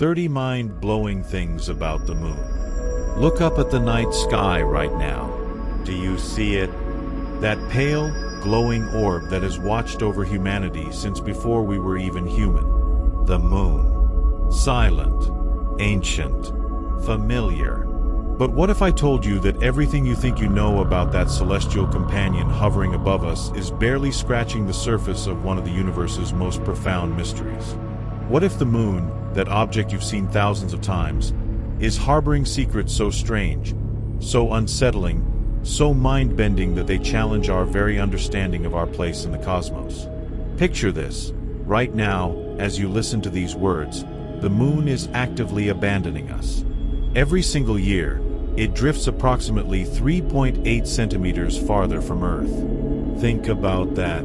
30 mind-blowing things about the moon. Look up at the night sky right now. Do you see it? That pale, glowing orb that has watched over humanity since before we were even human. The moon. Silent, ancient, familiar. But what if I told you that everything you think you know about that celestial companion hovering above us is barely scratching the surface of one of the universe's most profound mysteries? What if the moon, that object you've seen thousands of times, is harboring secrets so strange, so unsettling, so mind-bending that they challenge our very understanding of our place in the cosmos? Picture this. Right now, as you listen to these words, the moon is actively abandoning us. Every single year, it drifts approximately 3.8 centimeters farther from Earth. Think about that.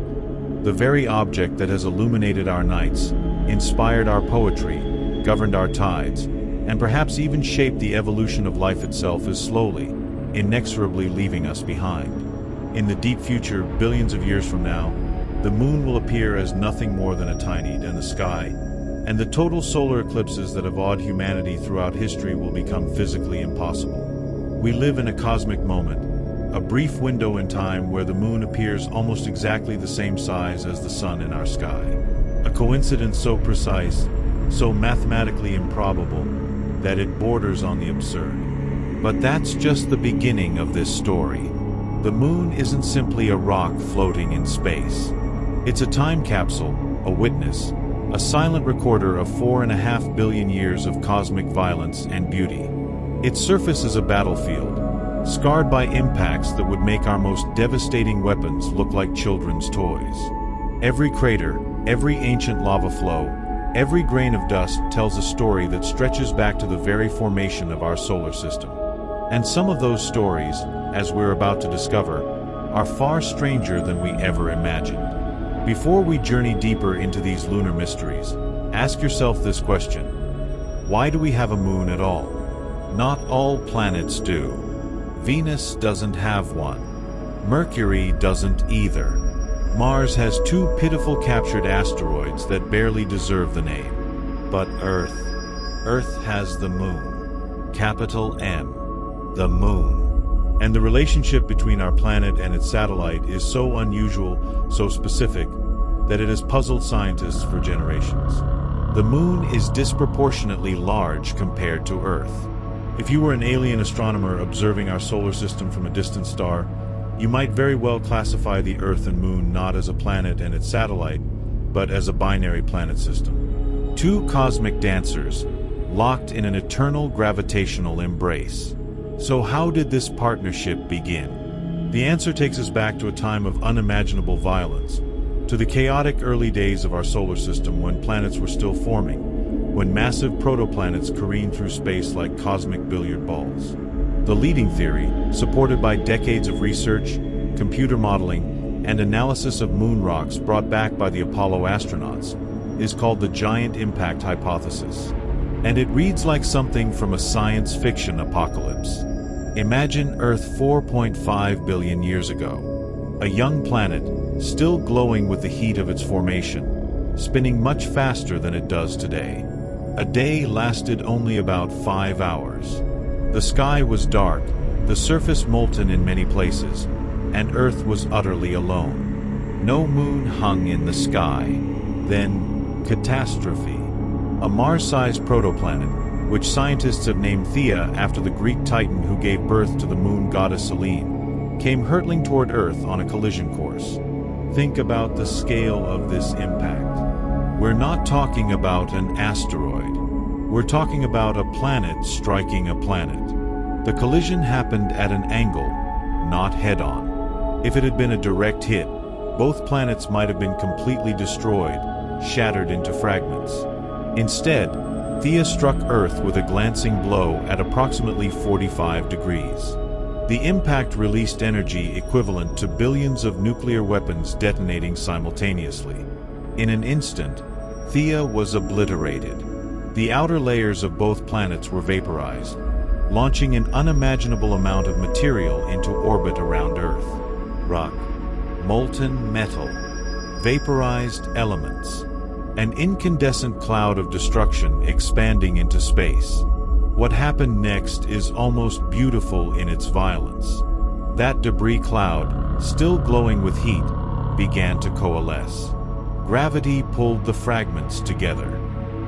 The very object that has illuminated our nights, inspired our poetry, governed our tides, and perhaps even shaped the evolution of life itself is slowly, inexorably leaving us behind. In the deep future, billions of years from now, the moon will appear as nothing more than a tiny dot in the sky, and the total solar eclipses that have awed humanity throughout history will become physically impossible. We live in a cosmic moment, a brief window in time where the moon appears almost exactly the same size as the sun in our sky. A coincidence so precise, so mathematically improbable, that it borders on the absurd. But that's just the beginning of this story. The moon isn't simply a rock floating in space. It's a time capsule, a witness, a silent recorder of 4.5 billion years of cosmic violence and beauty. Its surface is a battlefield, scarred by impacts that would make our most devastating weapons look like children's toys. Every crater, every ancient lava flow, every grain of dust tells a story that stretches back to the very formation of our solar system. And some of those stories, as we're about to discover, are far stranger than we ever imagined. Before we journey deeper into these lunar mysteries, ask yourself this question: why do we have a moon at all? Not all planets do. Venus doesn't have one. Mercury doesn't either. Mars has 2 pitiful captured asteroids that barely deserve the name. But Earth has the moon. Capital M. The moon. And the relationship between our planet and its satellite is so unusual, so specific, that it has puzzled scientists for generations. The moon is disproportionately large compared to Earth. If you were an alien astronomer observing our solar system from a distant star, you might very well classify the Earth and Moon not as a planet and its satellite, but as a binary planet system. 2 cosmic dancers, locked in an eternal gravitational embrace. So how did this partnership begin? The answer takes us back to a time of unimaginable violence, to the chaotic early days of our solar system when planets were still forming, when massive protoplanets careened through space like cosmic billiard balls. The leading theory, supported by decades of research, computer modeling, and analysis of moon rocks brought back by the Apollo astronauts, is called the giant impact hypothesis. And it reads like something from a science fiction apocalypse. Imagine Earth 4.5 billion years ago. A young planet, still glowing with the heat of its formation, spinning much faster than it does today. A day lasted only about 5 hours. The sky was dark, the surface molten in many places, and Earth was utterly alone. No moon hung in the sky. Then, catastrophe. A Mars-sized protoplanet, which scientists have named Theia after the Greek titan who gave birth to the moon goddess Selene, came hurtling toward Earth on a collision course. Think about the scale of this impact. We're not talking about an asteroid. We're talking about a planet striking a planet. The collision happened at an angle, not head-on. If it had been a direct hit, both planets might have been completely destroyed, shattered into fragments. Instead, Theia struck Earth with a glancing blow at approximately 45 degrees. The impact released energy equivalent to billions of nuclear weapons detonating simultaneously. In an instant, Theia was obliterated. The outer layers of both planets were vaporized, launching an unimaginable amount of material into orbit around Earth. Rock, molten metal, vaporized elements. An incandescent cloud of destruction expanding into space. What happened next is almost beautiful in its violence. That debris cloud, still glowing with heat, began to coalesce. Gravity pulled the fragments together.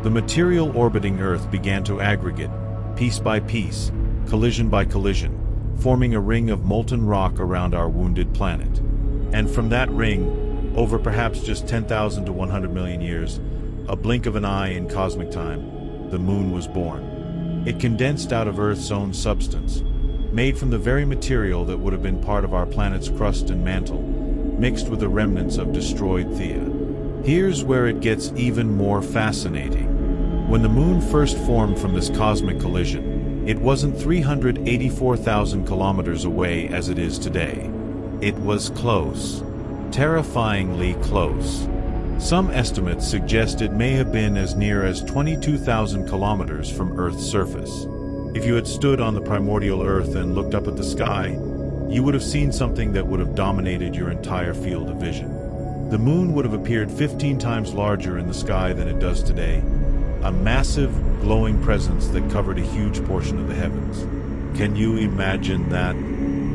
The material orbiting Earth began to aggregate, piece by piece, collision by collision, forming a ring of molten rock around our wounded planet. And from that ring, over perhaps just 10,000 to 100 million years, a blink of an eye in cosmic time, the Moon was born. It condensed out of Earth's own substance, made from the very material that would have been part of our planet's crust and mantle, mixed with the remnants of destroyed Theia. Here's where it gets even more fascinating. When the Moon first formed from this cosmic collision, it wasn't 384,000 kilometers away as it is today. It was close. Terrifyingly close. Some estimates suggest it may have been as near as 22,000 kilometers from Earth's surface. If you had stood on the primordial Earth and looked up at the sky, you would have seen something that would have dominated your entire field of vision. The Moon would have appeared 15 times larger in the sky than it does today, a massive, glowing presence that covered a huge portion of the heavens. Can you imagine that?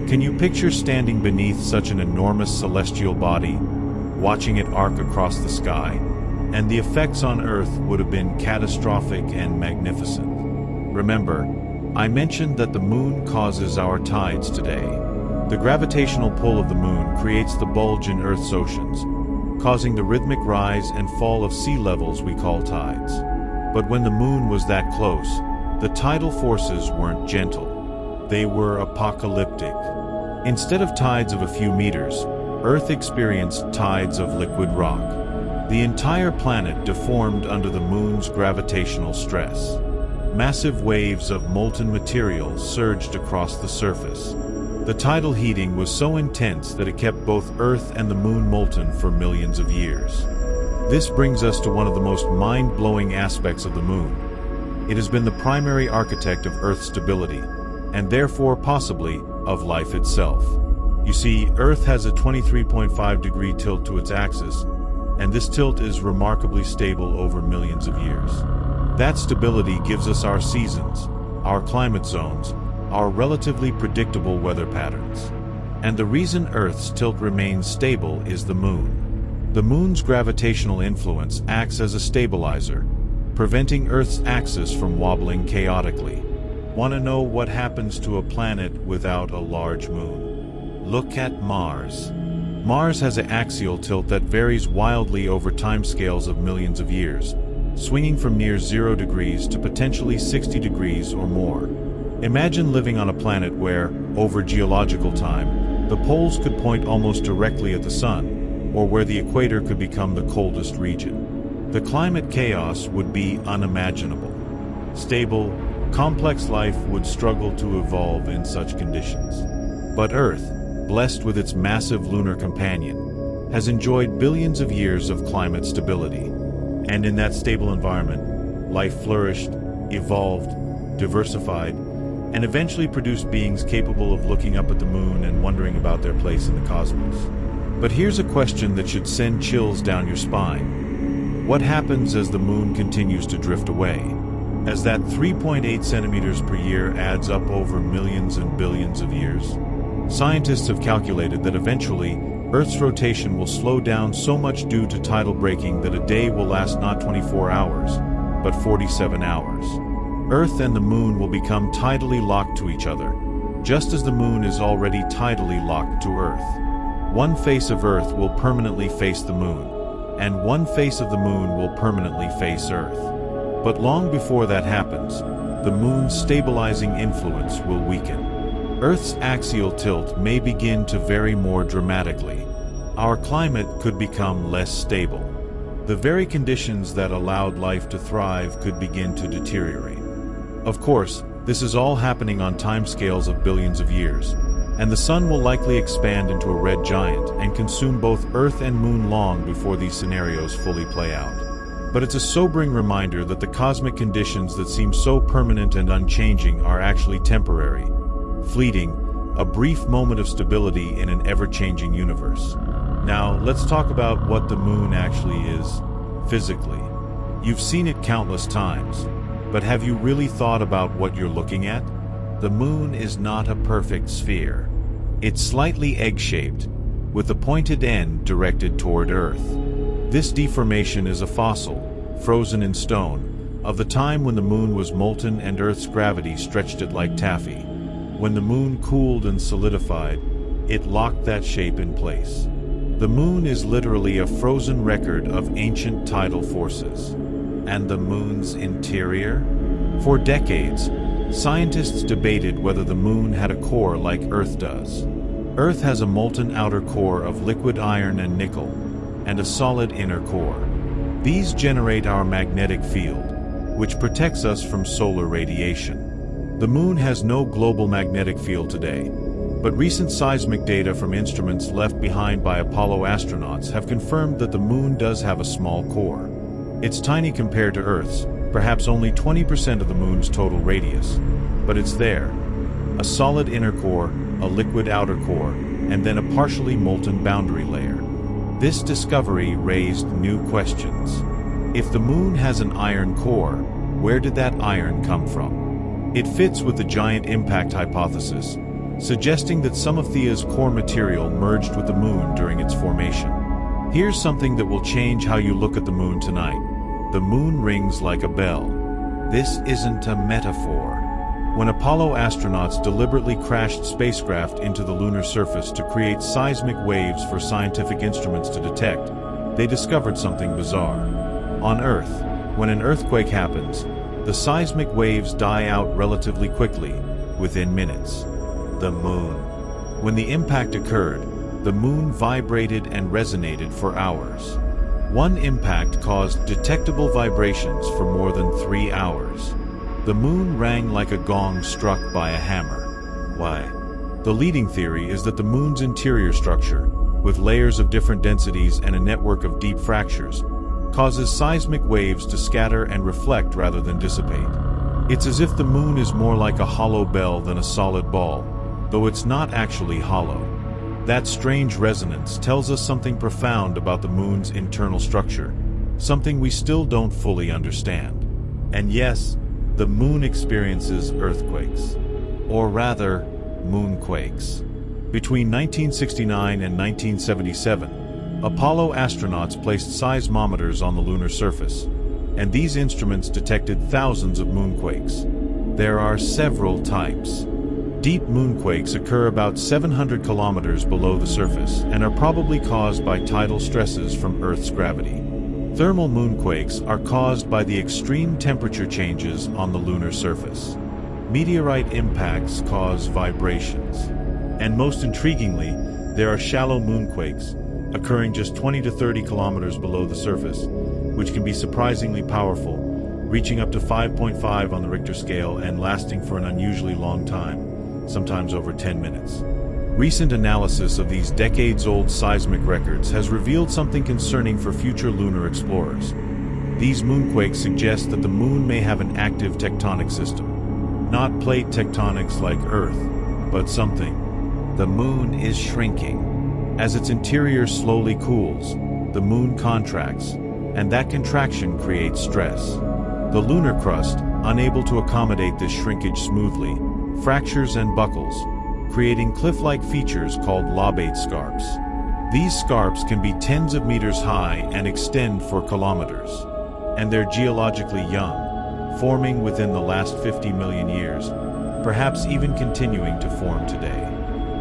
Can you picture standing beneath such an enormous celestial body, watching it arc across the sky? And the effects on Earth would have been catastrophic and magnificent. Remember, I mentioned that the Moon causes our tides today. The gravitational pull of the Moon creates the bulge in Earth's oceans, causing the rhythmic rise and fall of sea levels we call tides. But when the Moon was that close, the tidal forces weren't gentle. They were apocalyptic. Instead of tides of a few meters, Earth experienced tides of liquid rock. The entire planet deformed under the Moon's gravitational stress. Massive waves of molten material surged across the surface. The tidal heating was so intense that it kept both Earth and the Moon molten for millions of years. This brings us to one of the most mind-blowing aspects of the Moon. It has been the primary architect of Earth's stability, and therefore possibly of life itself. You see, Earth has a 23.5-degree tilt to its axis, and this tilt is remarkably stable over millions of years. That stability gives us our seasons, our climate zones, our relatively predictable weather patterns. And the reason Earth's tilt remains stable is the Moon. The Moon's gravitational influence acts as a stabilizer, preventing Earth's axis from wobbling chaotically. Want to know what happens to a planet without a large moon? Look at Mars. Mars has an axial tilt that varies wildly over timescales of millions of years, swinging from near 0 degrees to potentially 60 degrees or more. Imagine living on a planet where, over geological time, the poles could point almost directly at the sun, or where the equator could become the coldest region. The climate chaos would be unimaginable. Stable, complex life would struggle to evolve in such conditions. But Earth, blessed with its massive lunar companion, has enjoyed billions of years of climate stability. And in that stable environment, life flourished, evolved, diversified, and eventually produced beings capable of looking up at the Moon and wondering about their place in the cosmos. But here's a question that should send chills down your spine. What happens as the Moon continues to drift away? As that 3.8 centimeters per year adds up over millions and billions of years? Scientists have calculated that eventually, Earth's rotation will slow down so much due to tidal braking that a day will last not 24 hours, but 47 hours. Earth and the Moon will become tidally locked to each other, just as the Moon is already tidally locked to Earth. One face of Earth will permanently face the Moon, and one face of the Moon will permanently face Earth. But long before that happens, the Moon's stabilizing influence will weaken. Earth's axial tilt may begin to vary more dramatically. Our climate could become less stable. The very conditions that allowed life to thrive could begin to deteriorate. Of course, this is all happening on timescales of billions of years, and the Sun will likely expand into a red giant and consume both Earth and Moon long before these scenarios fully play out. But it's a sobering reminder that the cosmic conditions that seem so permanent and unchanging are actually temporary, fleeting, a brief moment of stability in an ever-changing universe. Now, let's talk about what the Moon actually is. physically. You've seen it countless times. But have you really thought about what you're looking at? The moon is not a perfect sphere. It's slightly egg-shaped, with a pointed end directed toward Earth. This deformation is a fossil, frozen in stone, of the time when the moon was molten and Earth's gravity stretched it like taffy. When the moon cooled and solidified, it locked that shape in place. The moon is literally a frozen record of ancient tidal forces. And the moon's interior? For decades, scientists debated whether the moon had a core like Earth does. Earth has a molten outer core of liquid iron and nickel, and a solid inner core. These generate our magnetic field, which protects us from solar radiation. The moon has no global magnetic field today, but recent seismic data from instruments left behind by Apollo astronauts have confirmed that the moon does have a small core. It's tiny compared to Earth's, perhaps only 20% of the moon's total radius. But it's there. A solid inner core, a liquid outer core, and then a partially molten boundary layer. This discovery raised new questions. If the moon has an iron core, where did that iron come from? It fits with the giant impact hypothesis, suggesting that some of Thea's core material merged with the moon during its formation. Here's something that will change how you look at the moon tonight. The moon rings like a bell. This isn't a metaphor. When Apollo astronauts deliberately crashed spacecraft into the lunar surface to create seismic waves for scientific instruments to detect, they discovered something bizarre. On Earth, when an earthquake happens, the seismic waves die out relatively quickly, within minutes. The moon. When the impact occurred, the moon vibrated and resonated for hours. One impact caused detectable vibrations for more than 3 hours. The moon rang like a gong struck by a hammer. Why? The leading theory is that the moon's interior structure, with layers of different densities and a network of deep fractures, causes seismic waves to scatter and reflect rather than dissipate. It's as if the moon is more like a hollow bell than a solid ball, though it's not actually hollow. That strange resonance tells us something profound about the moon's internal structure, something we still don't fully understand. And yes, the moon experiences earthquakes, or rather, moonquakes. Between 1969 and 1977, Apollo astronauts placed seismometers on the lunar surface, and these instruments detected thousands of moonquakes. There are several types. Deep moonquakes occur about 700 kilometers below the surface and are probably caused by tidal stresses from Earth's gravity. Thermal moonquakes are caused by the extreme temperature changes on the lunar surface. Meteorite impacts cause vibrations. And most intriguingly, there are shallow moonquakes, occurring just 20 to 30 kilometers below the surface, which can be surprisingly powerful, reaching up to 5.5 on the Richter scale and lasting for an unusually long time, sometimes over 10 minutes. Recent analysis of these decades-old seismic records has revealed something concerning for future lunar explorers. These moonquakes suggest that the moon may have an active tectonic system. Not plate tectonics like Earth, but something. The moon is shrinking. As its interior slowly cools, the moon contracts, and that contraction creates stress. The lunar crust, unable to accommodate this shrinkage smoothly, fractures and buckles, creating cliff-like features called lobate scarps. These scarps can be tens of meters high and extend for kilometers. And they're geologically young, forming within the last 50 million years, perhaps even continuing to form today.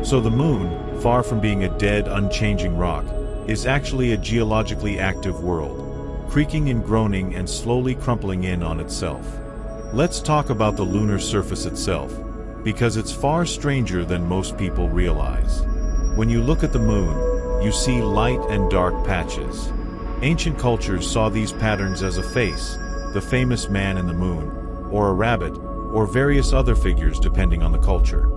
So the moon, far from being a dead, unchanging rock, is actually a geologically active world, creaking and groaning and slowly crumpling in on itself. Let's talk about the lunar surface itself, because it's far stranger than most people realize. When you look at the moon, you see light and dark patches. Ancient cultures saw these patterns as a face, the famous man in the moon, or a rabbit, or various other figures depending on the culture.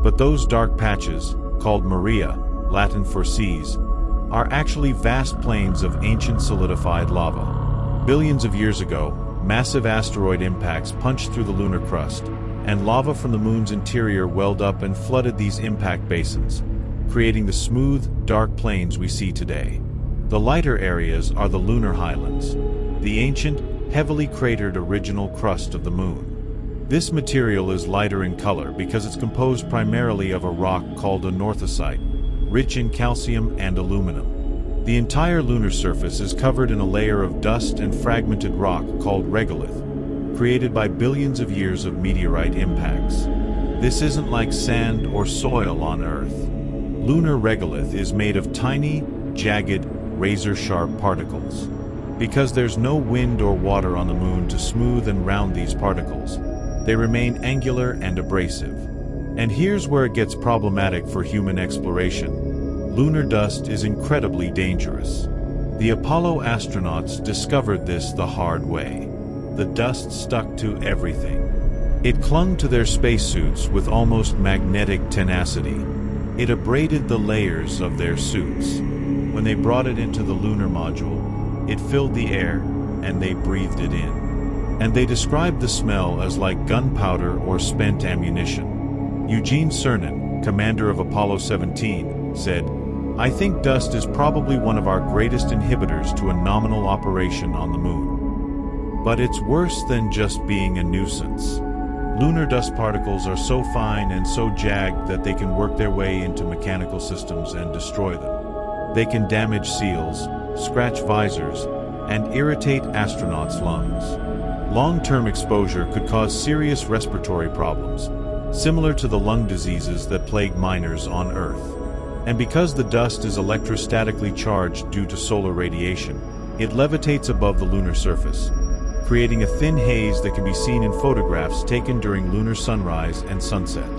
But those dark patches, called Maria, Latin for seas, are actually vast plains of ancient solidified lava. Billions of years ago, massive asteroid impacts punched through the lunar crust, and lava from the moon's interior welled up and flooded these impact basins, creating the smooth, dark plains we see today. The lighter areas are the lunar highlands, the ancient, heavily cratered original crust of the Moon. This material is lighter in color because it's composed primarily of a rock called a northocite, rich in calcium and aluminum. The entire lunar surface is covered in a layer of dust and fragmented rock called regolith, created by billions of years of meteorite impacts. This isn't like sand or soil on Earth. Lunar regolith is made of tiny, jagged, razor-sharp particles. Because there's no wind or water on the Moon to smooth and round these particles, they remain angular and abrasive. And here's where it gets problematic for human exploration. Lunar dust is incredibly dangerous. The Apollo astronauts discovered this the hard way. The dust stuck to everything. It clung to their spacesuits with almost magnetic tenacity. It abraded the layers of their suits. When they brought it into the lunar module, it filled the air, and they breathed it in. And they described the smell as like gunpowder or spent ammunition. Eugene Cernan, commander of Apollo 17, said, "I think dust is probably one of our greatest inhibitors to a nominal operation on the Moon. But it's worse than just being a nuisance. Lunar dust particles are so fine and so jagged that they can work their way into mechanical systems and destroy them. They can damage seals, scratch visors, and irritate astronauts' lungs. Long-term exposure could cause serious respiratory problems, similar to the lung diseases that plague miners on Earth. And because the dust is electrostatically charged due to solar radiation, it levitates above the lunar surface, creating a thin haze that can be seen in photographs taken during lunar sunrise and sunset.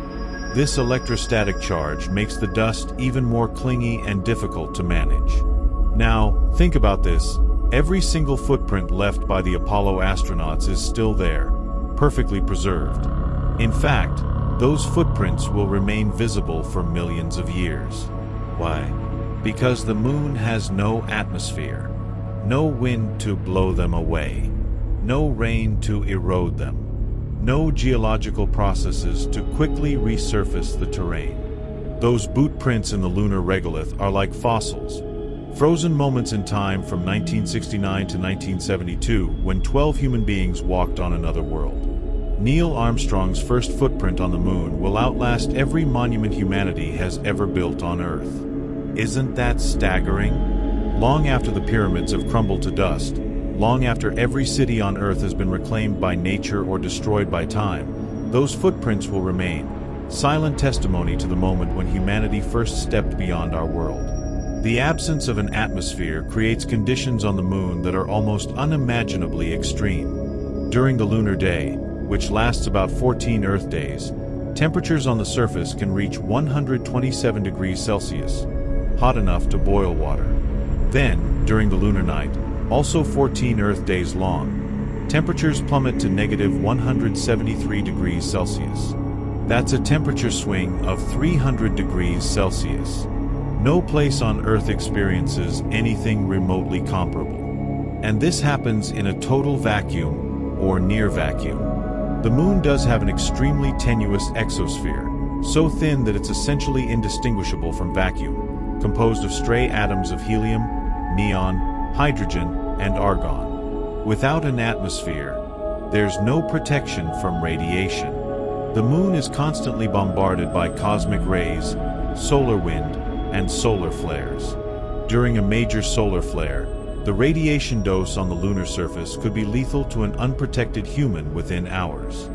This electrostatic charge makes the dust even more clingy and difficult to manage. Now, think about this. Every single footprint left by the Apollo astronauts is still there, perfectly preserved. In fact, those footprints will remain visible for millions of years. Why? Because the Moon has no atmosphere, no wind to blow them away, no rain to erode them, no geological processes to quickly resurface the terrain. Those boot prints in the lunar regolith are like fossils, frozen moments in time from 1969 to 1972 when 12 human beings walked on another world. Neil Armstrong's first footprint on the Moon will outlast every monument humanity has ever built on Earth. Isn't that staggering? Long after the pyramids have crumbled to dust, long after every city on Earth has been reclaimed by nature or destroyed by time, those footprints will remain, silent testimony to the moment when humanity first stepped beyond our world. The absence of an atmosphere creates conditions on the Moon that are almost unimaginably extreme. During the lunar day, which lasts about 14 Earth days, temperatures on the surface can reach 127 degrees Celsius, hot enough to boil water. Then, during the lunar night, also 14 Earth days long, temperatures plummet to negative 173 degrees Celsius. That's a temperature swing of 300 degrees Celsius. No place on Earth experiences anything remotely comparable. And this happens in a total vacuum, or near vacuum. The Moon does have an extremely tenuous exosphere, so thin that it's essentially indistinguishable from vacuum, composed of stray atoms of helium, neon, hydrogen, and argon. Without an atmosphere, there's no protection from radiation. The Moon is constantly bombarded by cosmic rays, solar wind, and solar flares. During a major solar flare, the radiation dose on the lunar surface could be lethal to an unprotected human within hours.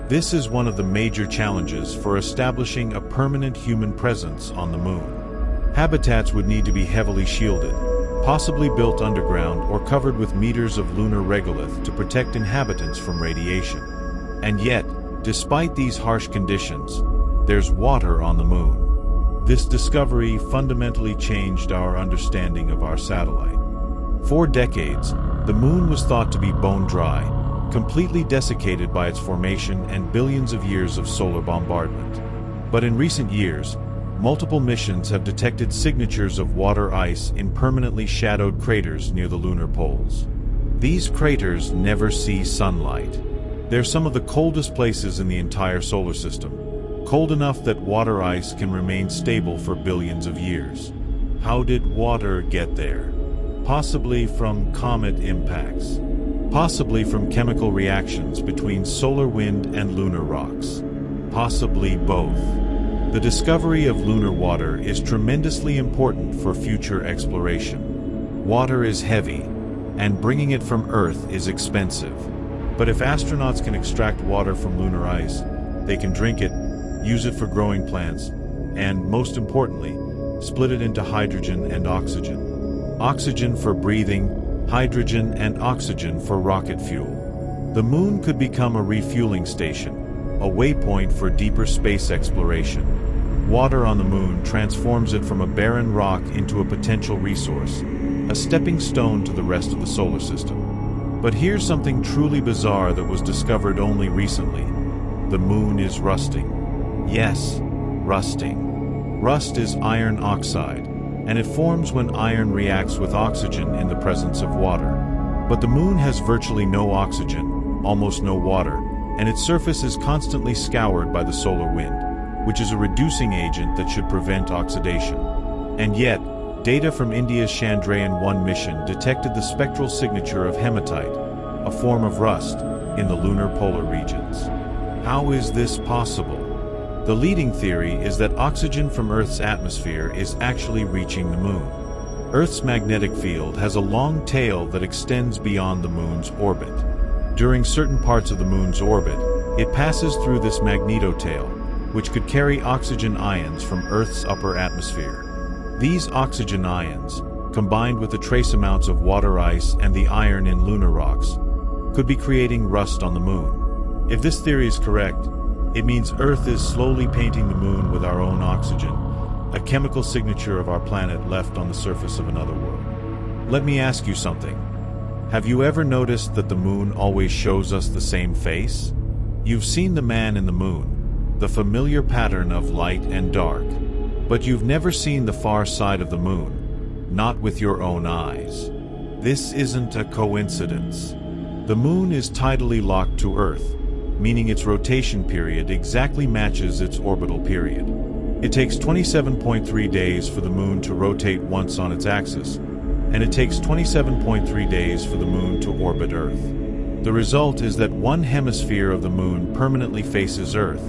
This is one of the major challenges for establishing a permanent human presence on the Moon. Habitats would need to be heavily shielded, possibly built underground or covered with meters of lunar regolith to protect inhabitants from radiation. And yet, despite these harsh conditions, there's water on the Moon. This discovery fundamentally changed our understanding of our satellite. For decades, the Moon was thought to be bone dry, completely desiccated by its formation and billions of years of solar bombardment. But in recent years, multiple missions have detected signatures of water ice in permanently shadowed craters near the lunar poles. These craters never see sunlight. They're some of the coldest places in the entire solar system, cold enough that water ice can remain stable for billions of years. How did water get there? Possibly from comet impacts. Possibly from chemical reactions between solar wind and lunar rocks. Possibly both. The discovery of lunar water is tremendously important for future exploration. Water is heavy, and bringing it from Earth is expensive. But if astronauts can extract water from lunar ice, they can drink it, use it for growing plants, and, most importantly, split it into hydrogen and oxygen. Oxygen for breathing, hydrogen and oxygen for rocket fuel. The moon could become a refueling station, a waypoint for deeper space exploration. Water on the moon transforms it from a barren rock into a potential resource, a stepping stone to the rest of the solar system. But here's something truly bizarre that was discovered only recently. The moon is rusting. Yes, rusting. Rust is iron oxide, and it forms when iron reacts with oxygen in the presence of water. But the moon has virtually no oxygen, almost no water, and its surface is constantly scoured by the solar wind, which is a reducing agent that should prevent oxidation. And yet, data from India's Chandrayaan-1 mission detected the spectral signature of hematite, a form of rust, in the lunar polar regions. How is this possible? The leading theory is that oxygen from Earth's atmosphere is actually reaching the moon. Earth's magnetic field has a long tail that extends beyond the moon's orbit. During certain parts of the moon's orbit, it passes through this magnetotail, which could carry oxygen ions from Earth's upper atmosphere. These oxygen ions, combined with the trace amounts of water ice and the iron in lunar rocks, could be creating rust on the moon. If this theory is correct, it means Earth is slowly painting the moon with our own oxygen, a chemical signature of our planet left on the surface of another world. Let me ask you something. Have you ever noticed that the moon always shows us the same face? You've seen the man in the moon, the familiar pattern of light and dark, but you've never seen the far side of the moon, not with your own eyes. This isn't a coincidence. The moon is tidally locked to Earth, meaning its rotation period exactly matches its orbital period. It takes 27.3 days for the moon to rotate once on its axis, and it takes 27.3 days for the moon to orbit Earth. The result is that one hemisphere of the moon permanently faces Earth,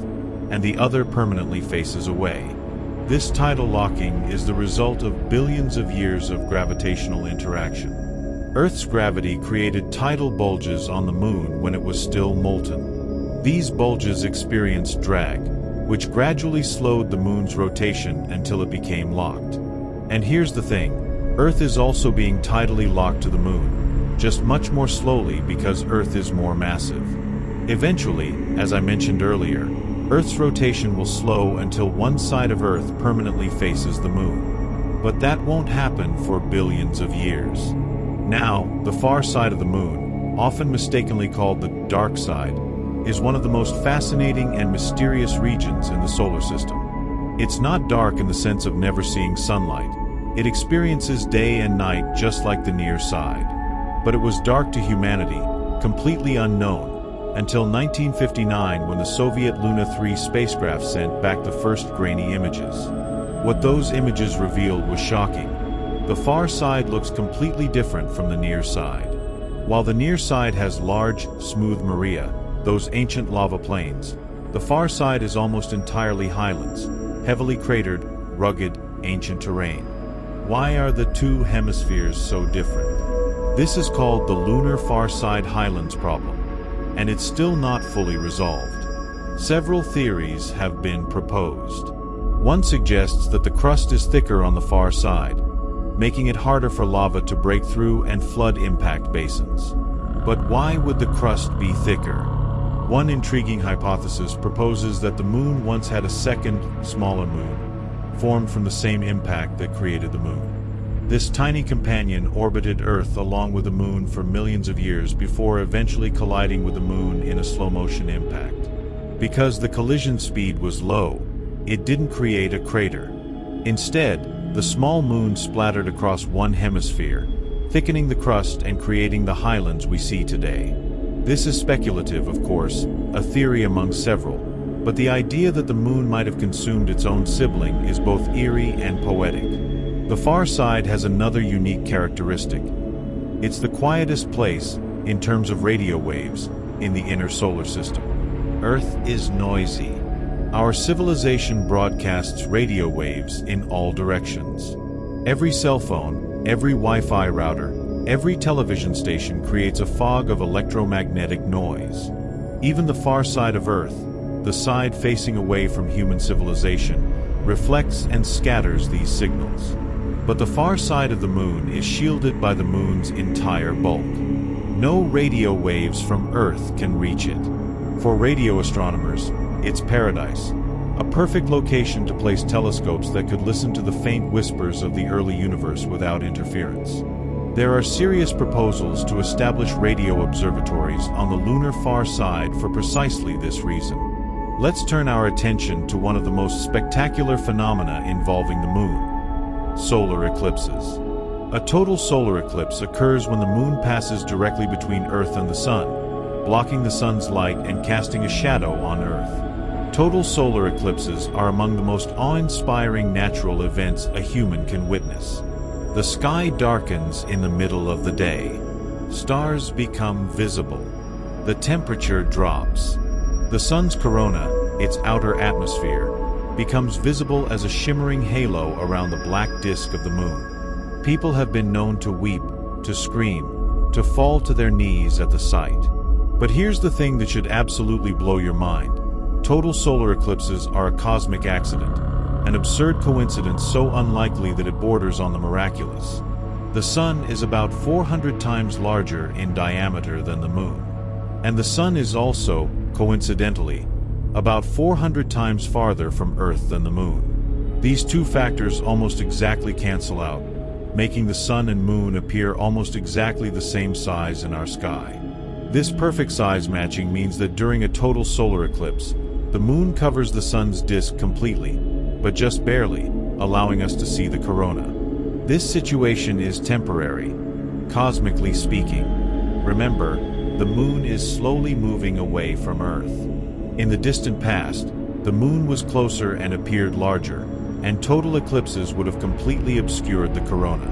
and the other permanently faces away. This tidal locking is the result of billions of years of gravitational interaction. Earth's gravity created tidal bulges on the moon when it was still molten. These bulges experienced drag, which gradually slowed the moon's rotation until it became locked. And here's the thing, Earth is also being tidally locked to the moon, just much more slowly because Earth is more massive. Eventually, as I mentioned earlier, Earth's rotation will slow until one side of Earth permanently faces the moon. But that won't happen for billions of years. Now, the far side of the moon, often mistakenly called the dark side, is one of the most fascinating and mysterious regions in the solar system. It's not dark in the sense of never seeing sunlight. It experiences day and night just like the near side. But it was dark to humanity, completely unknown, until 1959 when the Soviet Luna 3 spacecraft sent back the first grainy images. What those images revealed was shocking. The far side looks completely different from the near side. While the near side has large, smooth maria, those ancient lava plains, the far side is almost entirely highlands, heavily cratered, rugged, ancient terrain. Why are the two hemispheres so different? This is called the lunar far side highlands problem, and it's still not fully resolved. Several theories have been proposed. One suggests that the crust is thicker on the far side, making it harder for lava to break through and flood impact basins. But why would the crust be thicker? One intriguing hypothesis proposes that the moon once had a second, smaller moon, formed from the same impact that created the moon. This tiny companion orbited Earth along with the moon for millions of years before eventually colliding with the moon in a slow-motion impact. Because the collision speed was low, it didn't create a crater. Instead, the small moon splattered across one hemisphere, thickening the crust and creating the highlands we see today. This is speculative, of course, a theory among several, but the idea that the moon might have consumed its own sibling is both eerie and poetic. The far side has another unique characteristic. It's the quietest place, in terms of radio waves, in the inner solar system. Earth is noisy. Our civilization broadcasts radio waves in all directions. Every cell phone, every Wi-Fi router, every television station creates a fog of electromagnetic noise. Even the far side of Earth, the side facing away from human civilization, reflects and scatters these signals. But the far side of the moon is shielded by the moon's entire bulk. No radio waves from Earth can reach it. For radio astronomers, it's paradise, a perfect location to place telescopes that could listen to the faint whispers of the early universe without interference. There are serious proposals to establish radio observatories on the lunar far side for precisely this reason. Let's turn our attention to one of the most spectacular phenomena involving the moon: solar eclipses. A total solar eclipse occurs when the moon passes directly between Earth and the sun, blocking the sun's light and casting a shadow on Earth. Total solar eclipses are among the most awe-inspiring natural events a human can witness. The sky darkens in the middle of the day. Stars become visible. The temperature drops. The sun's corona, its outer atmosphere, becomes visible as a shimmering halo around the black disk of the moon. People have been known to weep, to scream, to fall to their knees at the sight. But here's the thing that should absolutely blow your mind. Total solar eclipses are a cosmic accident, an absurd coincidence so unlikely that it borders on the miraculous. The sun is about 400 times larger in diameter than the moon. And the sun is also, coincidentally, about 400 times farther from Earth than the moon. These two factors almost exactly cancel out, making the sun and moon appear almost exactly the same size in our sky. This perfect size matching means that during a total solar eclipse, the moon covers the sun's disk completely, but just barely, allowing us to see the corona. This situation is temporary, cosmically speaking. Remember, the moon is slowly moving away from Earth. In the distant past, the moon was closer and appeared larger, and total eclipses would have completely obscured the corona.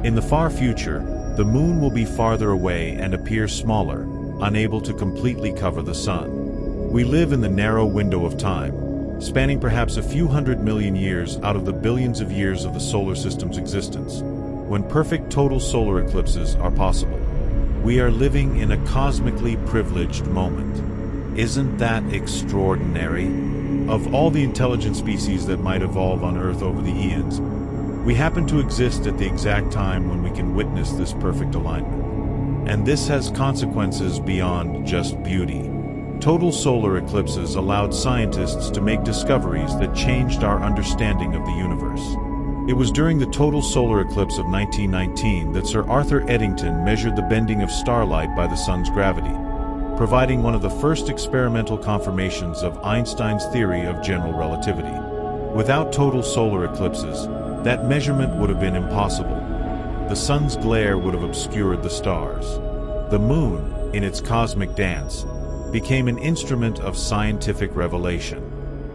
In the far future, the moon will be farther away and appear smaller, unable to completely cover the sun. We live in the narrow window of time, spanning perhaps a few 100 million years out of the billions of years of the solar system's existence, when perfect total solar eclipses are possible. We are living in a cosmically privileged moment. Isn't that extraordinary? Of all the intelligent species that might evolve on Earth over the eons, we happen to exist at the exact time when we can witness this perfect alignment. And this has consequences beyond just beauty. Total solar eclipses allowed scientists to make discoveries that changed our understanding of the universe. It was during the total solar eclipse of 1919 that Sir Arthur Eddington measured the bending of starlight by the sun's gravity, providing one of the first experimental confirmations of Einstein's theory of general relativity. Without total solar eclipses, that measurement would have been impossible. The sun's glare would have obscured the stars. The moon, in its cosmic dance, became an instrument of scientific revelation.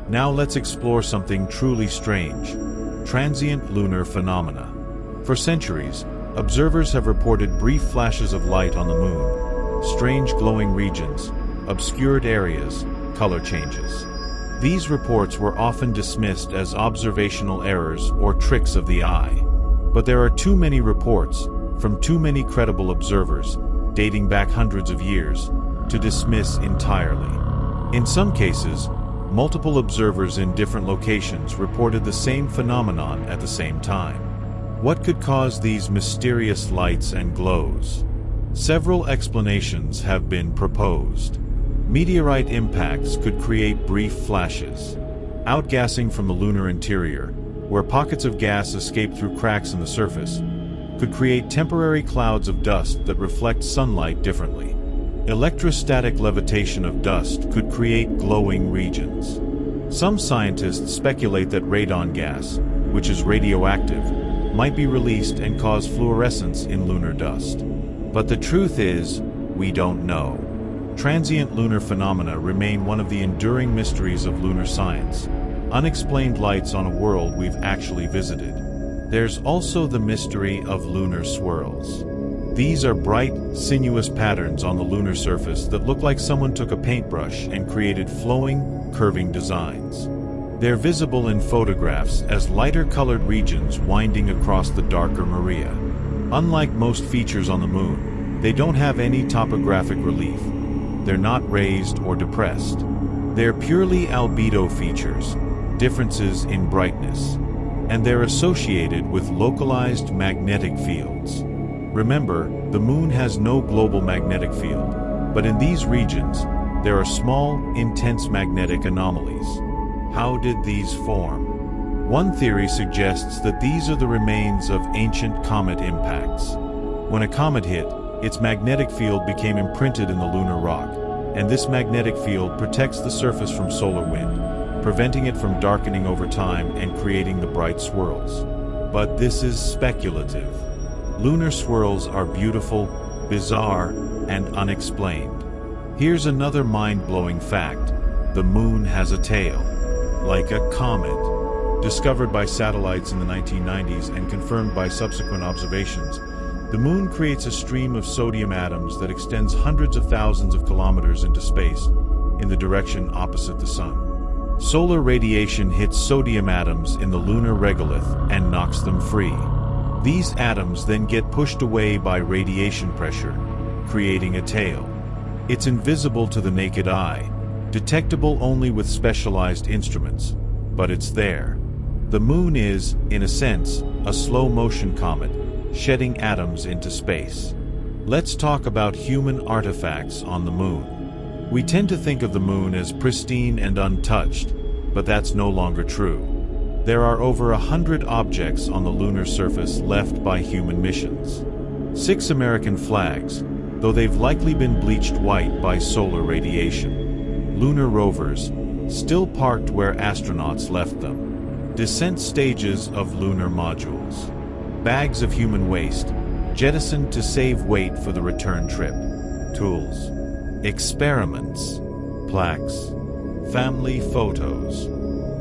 Now let's explore something truly strange: transient lunar phenomena. For centuries, observers have reported brief flashes of light on the moon, strange glowing regions, obscured areas, color changes. These reports were often dismissed as observational errors or tricks of the eye. But there are too many reports, from too many credible observers, dating back hundreds of years, to dismiss entirely. In some cases, multiple observers in different locations reported the same phenomenon at the same time. What could cause these mysterious lights and glows? Several explanations have been proposed. Meteorite impacts could create brief flashes. Outgassing from the lunar interior, where pockets of gas escape through cracks in the surface, could create temporary clouds of dust that reflect sunlight differently. Electrostatic levitation of dust could create glowing regions. Some scientists speculate that radon gas, which is radioactive, might be released and cause fluorescence in lunar dust. But the truth is, we don't know. Transient lunar phenomena remain one of the enduring mysteries of lunar science, unexplained lights on a world we've actually visited. There's also the mystery of lunar swirls. These are bright, sinuous patterns on the lunar surface that look like someone took a paintbrush and created flowing, curving designs. They're visible in photographs as lighter-colored regions winding across the darker Maria. Unlike most features on the Moon, they don't have any topographic relief. They're not raised or depressed. They're purely albedo features, differences in brightness, and they're associated with localized magnetic fields. Remember, the Moon has no global magnetic field, but in these regions, there are small, intense magnetic anomalies. How did these form? One theory suggests that these are the remains of ancient comet impacts. When a comet hit, its magnetic field became imprinted in the lunar rock, and this magnetic field protects the surface from solar wind, preventing it from darkening over time and creating the bright swirls. But this is speculative. Lunar swirls are beautiful, bizarre, and unexplained. Here's another mind-blowing fact. The Moon has a tail. Like a comet. Discovered by satellites in the 1990s and confirmed by subsequent observations, the Moon creates a stream of sodium atoms that extends hundreds of thousands of kilometers into space, in the direction opposite the Sun. Solar radiation hits sodium atoms in the lunar regolith and knocks them free. These atoms then get pushed away by radiation pressure, creating a tail. It's invisible to the naked eye, detectable only with specialized instruments, but it's there. The Moon is, in a sense, a slow-motion comet, shedding atoms into space. Let's talk about human artifacts on the Moon. We tend to think of the Moon as pristine and untouched, but that's no longer true. There are over 100 objects on the lunar surface left by human missions. 6 American flags, though they've likely been bleached white by solar radiation. Lunar rovers, still parked where astronauts left them. Descent stages of lunar modules. Bags of human waste, jettisoned to save weight for the return trip. Tools. Experiments. Plaques. Family photos.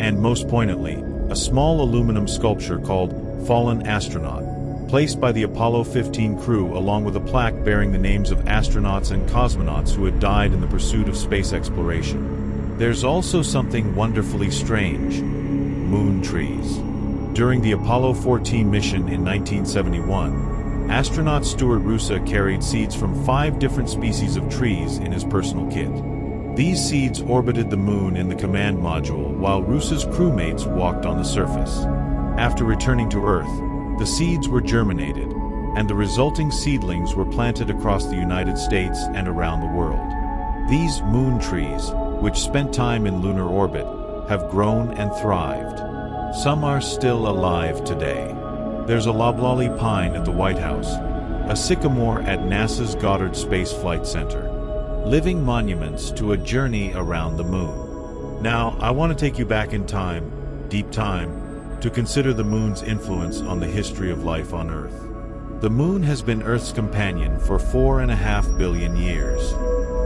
And most poignantly, a small aluminum sculpture called Fallen Astronaut, placed by the Apollo 15 crew along with a plaque bearing the names of astronauts and cosmonauts who had died in the pursuit of space exploration. There's also something wonderfully strange. Moon trees. During the Apollo 14 mission in 1971, astronaut Stuart Roosa carried seeds from 5 different species of trees in his personal kit. These seeds orbited the Moon in the command module while Roosa's crewmates walked on the surface. After returning to Earth, the seeds were germinated, and the resulting seedlings were planted across the United States and around the world. These moon trees, which spent time in lunar orbit, have grown and thrived. Some are still alive today. There's a loblolly pine at the White House, a sycamore at NASA's Goddard Space Flight Center. Living monuments to a journey around the Moon. Now, I want to take you back in time, deep time, to consider the Moon's influence on the history of life on Earth. The Moon has been Earth's companion for 4.5 billion years.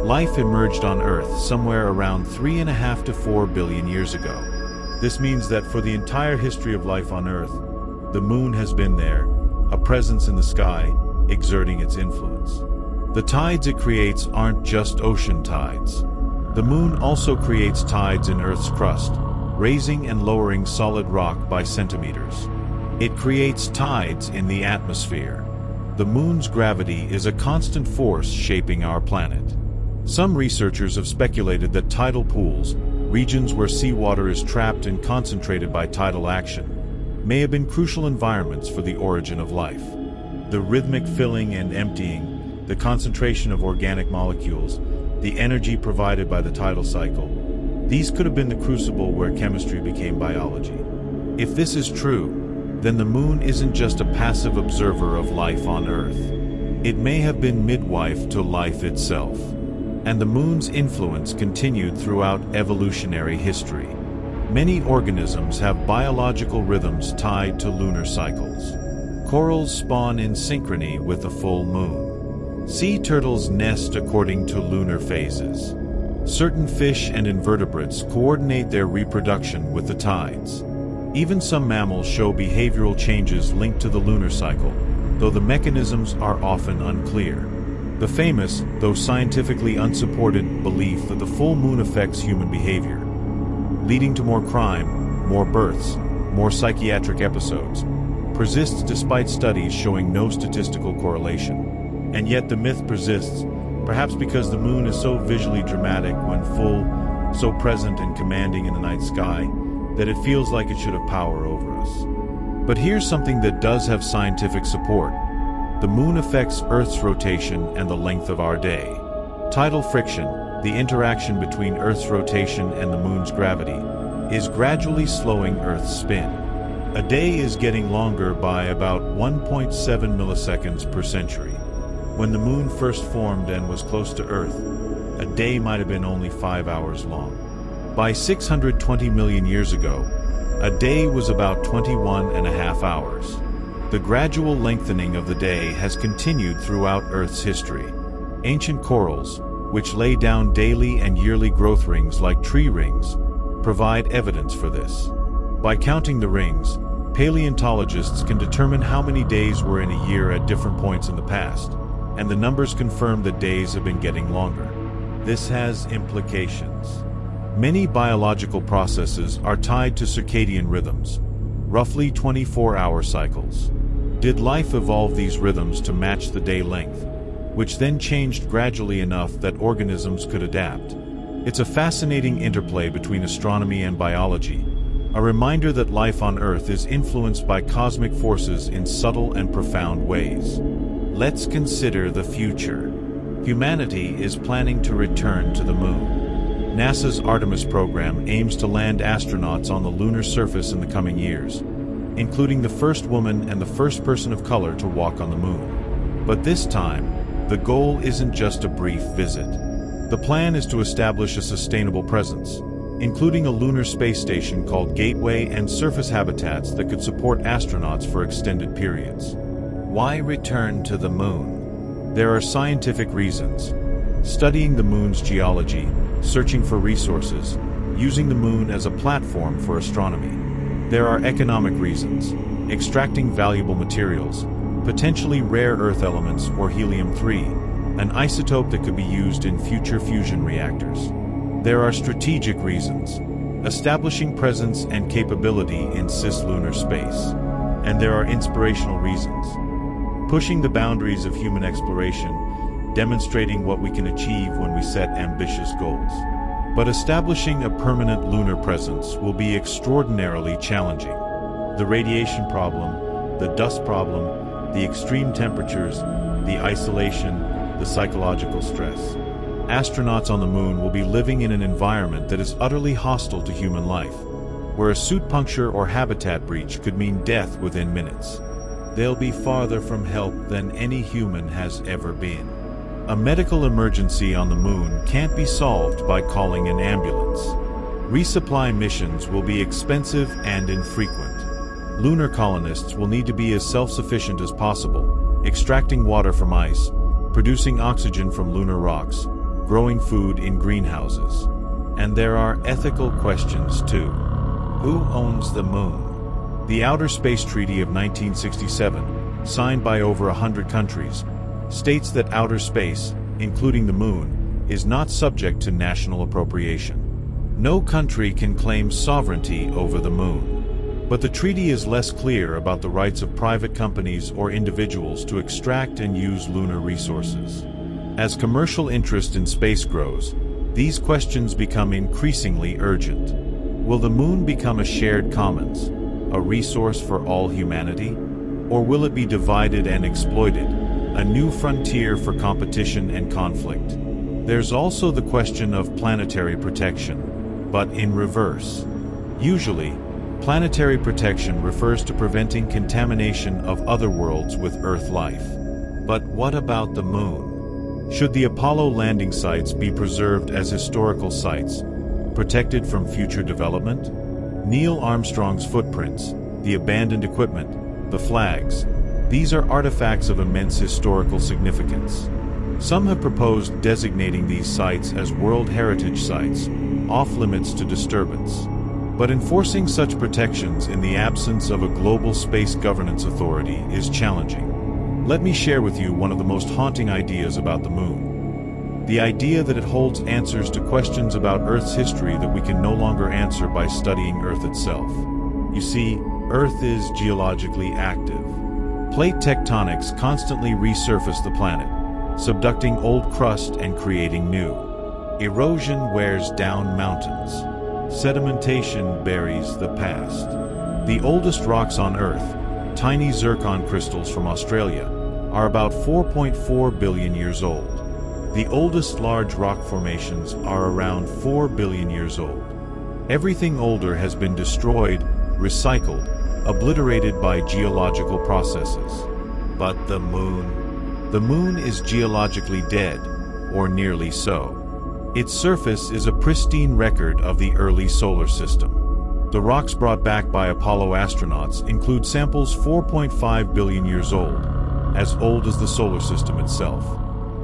Life emerged on Earth somewhere around 3.5 to 4 billion years ago. This means that for the entire history of life on Earth, the Moon has been there, a presence in the sky, exerting its influence. The tides it creates aren't just ocean tides. The Moon also creates tides in Earth's crust, raising and lowering solid rock by centimeters. It creates tides in the atmosphere. The Moon's gravity is a constant force shaping our planet. Some researchers have speculated that tidal pools, regions where seawater is trapped and concentrated by tidal action, may have been crucial environments for the origin of life. The rhythmic filling and emptying, the concentration of organic molecules, the energy provided by the tidal cycle, these could have been the crucible where chemistry became biology. If this is true, then the Moon isn't just a passive observer of life on Earth. It may have been midwife to life itself. And the Moon's influence continued throughout evolutionary history. Many organisms have biological rhythms tied to lunar cycles. Corals spawn in synchrony with the full moon. Sea turtles nest according to lunar phases. Certain fish and invertebrates coordinate their reproduction with the tides. Even some mammals show behavioral changes linked to the lunar cycle, though the mechanisms are often unclear. The famous, though scientifically unsupported, belief that the full moon affects human behavior, leading to more crime, more births, more psychiatric episodes, persists despite studies showing no statistical correlation. And yet the myth persists, perhaps because the moon is so visually dramatic when full, so present and commanding in the night sky, that it feels like it should have power over us. But here's something that does have scientific support. The moon affects Earth's rotation and the length of our day. Tidal friction, the interaction between Earth's rotation and the moon's gravity, is gradually slowing Earth's spin. A day is getting longer by about 1.7 milliseconds per century. When the moon first formed and was close to Earth, a day might have been only 5 hours long. By 620 million years ago, a day was about 21.5 hours. The gradual lengthening of the day has continued throughout Earth's history. Ancient corals, which lay down daily and yearly growth rings like tree rings, provide evidence for this. By counting the rings, paleontologists can determine how many days were in a year at different points in the past, and the numbers confirm that days have been getting longer. This has implications. Many biological processes are tied to circadian rhythms, roughly 24-hour cycles. Did life evolve these rhythms to match the day length, which then changed gradually enough that organisms could adapt? It's a fascinating interplay between astronomy and biology, a reminder that life on Earth is influenced by cosmic forces in subtle and profound ways. Let's consider the future. Humanity is planning to return to the moon. NASA's Artemis program aims to land astronauts on the lunar surface in the coming years, including the first woman and the first person of color to walk on the moon. But this time, the goal isn't just a brief visit. The plan is to establish a sustainable presence, including a lunar space station called Gateway and surface habitats that could support astronauts for extended periods. Why return to the moon? There are scientific reasons. Studying the moon's geology, searching for resources, using the moon as a platform for astronomy. There are economic reasons, extracting valuable materials, potentially rare earth elements or helium-3, an isotope that could be used in future fusion reactors. There are strategic reasons, establishing presence and capability in cislunar space. And there are inspirational reasons, pushing the boundaries of human exploration, demonstrating what we can achieve when we set ambitious goals. But establishing a permanent lunar presence will be extraordinarily challenging. The radiation problem, the dust problem, the extreme temperatures, the isolation, the psychological stress. Astronauts on the moon will be living in an environment that is utterly hostile to human life, where a suit puncture or habitat breach could mean death within minutes. They'll be farther from help than any human has ever been. A medical emergency on the moon can't be solved by calling an ambulance. Resupply missions will be expensive and infrequent. Lunar colonists will need to be as self-sufficient as possible, extracting water from ice, producing oxygen from lunar rocks, growing food in greenhouses. And there are ethical questions too. Who owns the moon? The Outer Space Treaty of 1967, signed by over 100 countries, states that outer space, including the moon, is not subject to national appropriation. No country can claim sovereignty over the moon. But the treaty is less clear about the rights of private companies or individuals to extract and use lunar resources. As commercial interest in space grows, these questions become increasingly urgent. Will the moon become a shared commons, a resource for all humanity? Or will it be divided and exploited, a new frontier for competition and conflict? There's also the question of planetary protection, but in reverse. Usually, planetary protection refers to preventing contamination of other worlds with Earth life. But what about the moon? Should the Apollo landing sites be preserved as historical sites, protected from future development? Neil Armstrong's footprints, the abandoned equipment, the flags, these are artifacts of immense historical significance. Some have proposed designating these sites as World Heritage Sites, off-limits to disturbance. But enforcing such protections in the absence of a global space governance authority is challenging. Let me share with you one of the most haunting ideas about the moon. The idea that it holds answers to questions about Earth's history that we can no longer answer by studying Earth itself. You see, Earth is geologically active. Plate tectonics constantly resurface the planet, subducting old crust and creating new. Erosion wears down mountains. Sedimentation buries the past. The oldest rocks on Earth, tiny zircon crystals from Australia, are about 4.4 billion years old. The oldest large rock formations are around 4 billion years old. Everything older has been destroyed, recycled, obliterated by geological processes. But the moon? The moon is geologically dead, or nearly so. Its surface is a pristine record of the early solar system. The rocks brought back by Apollo astronauts include samples 4.5 billion years old as the solar system itself.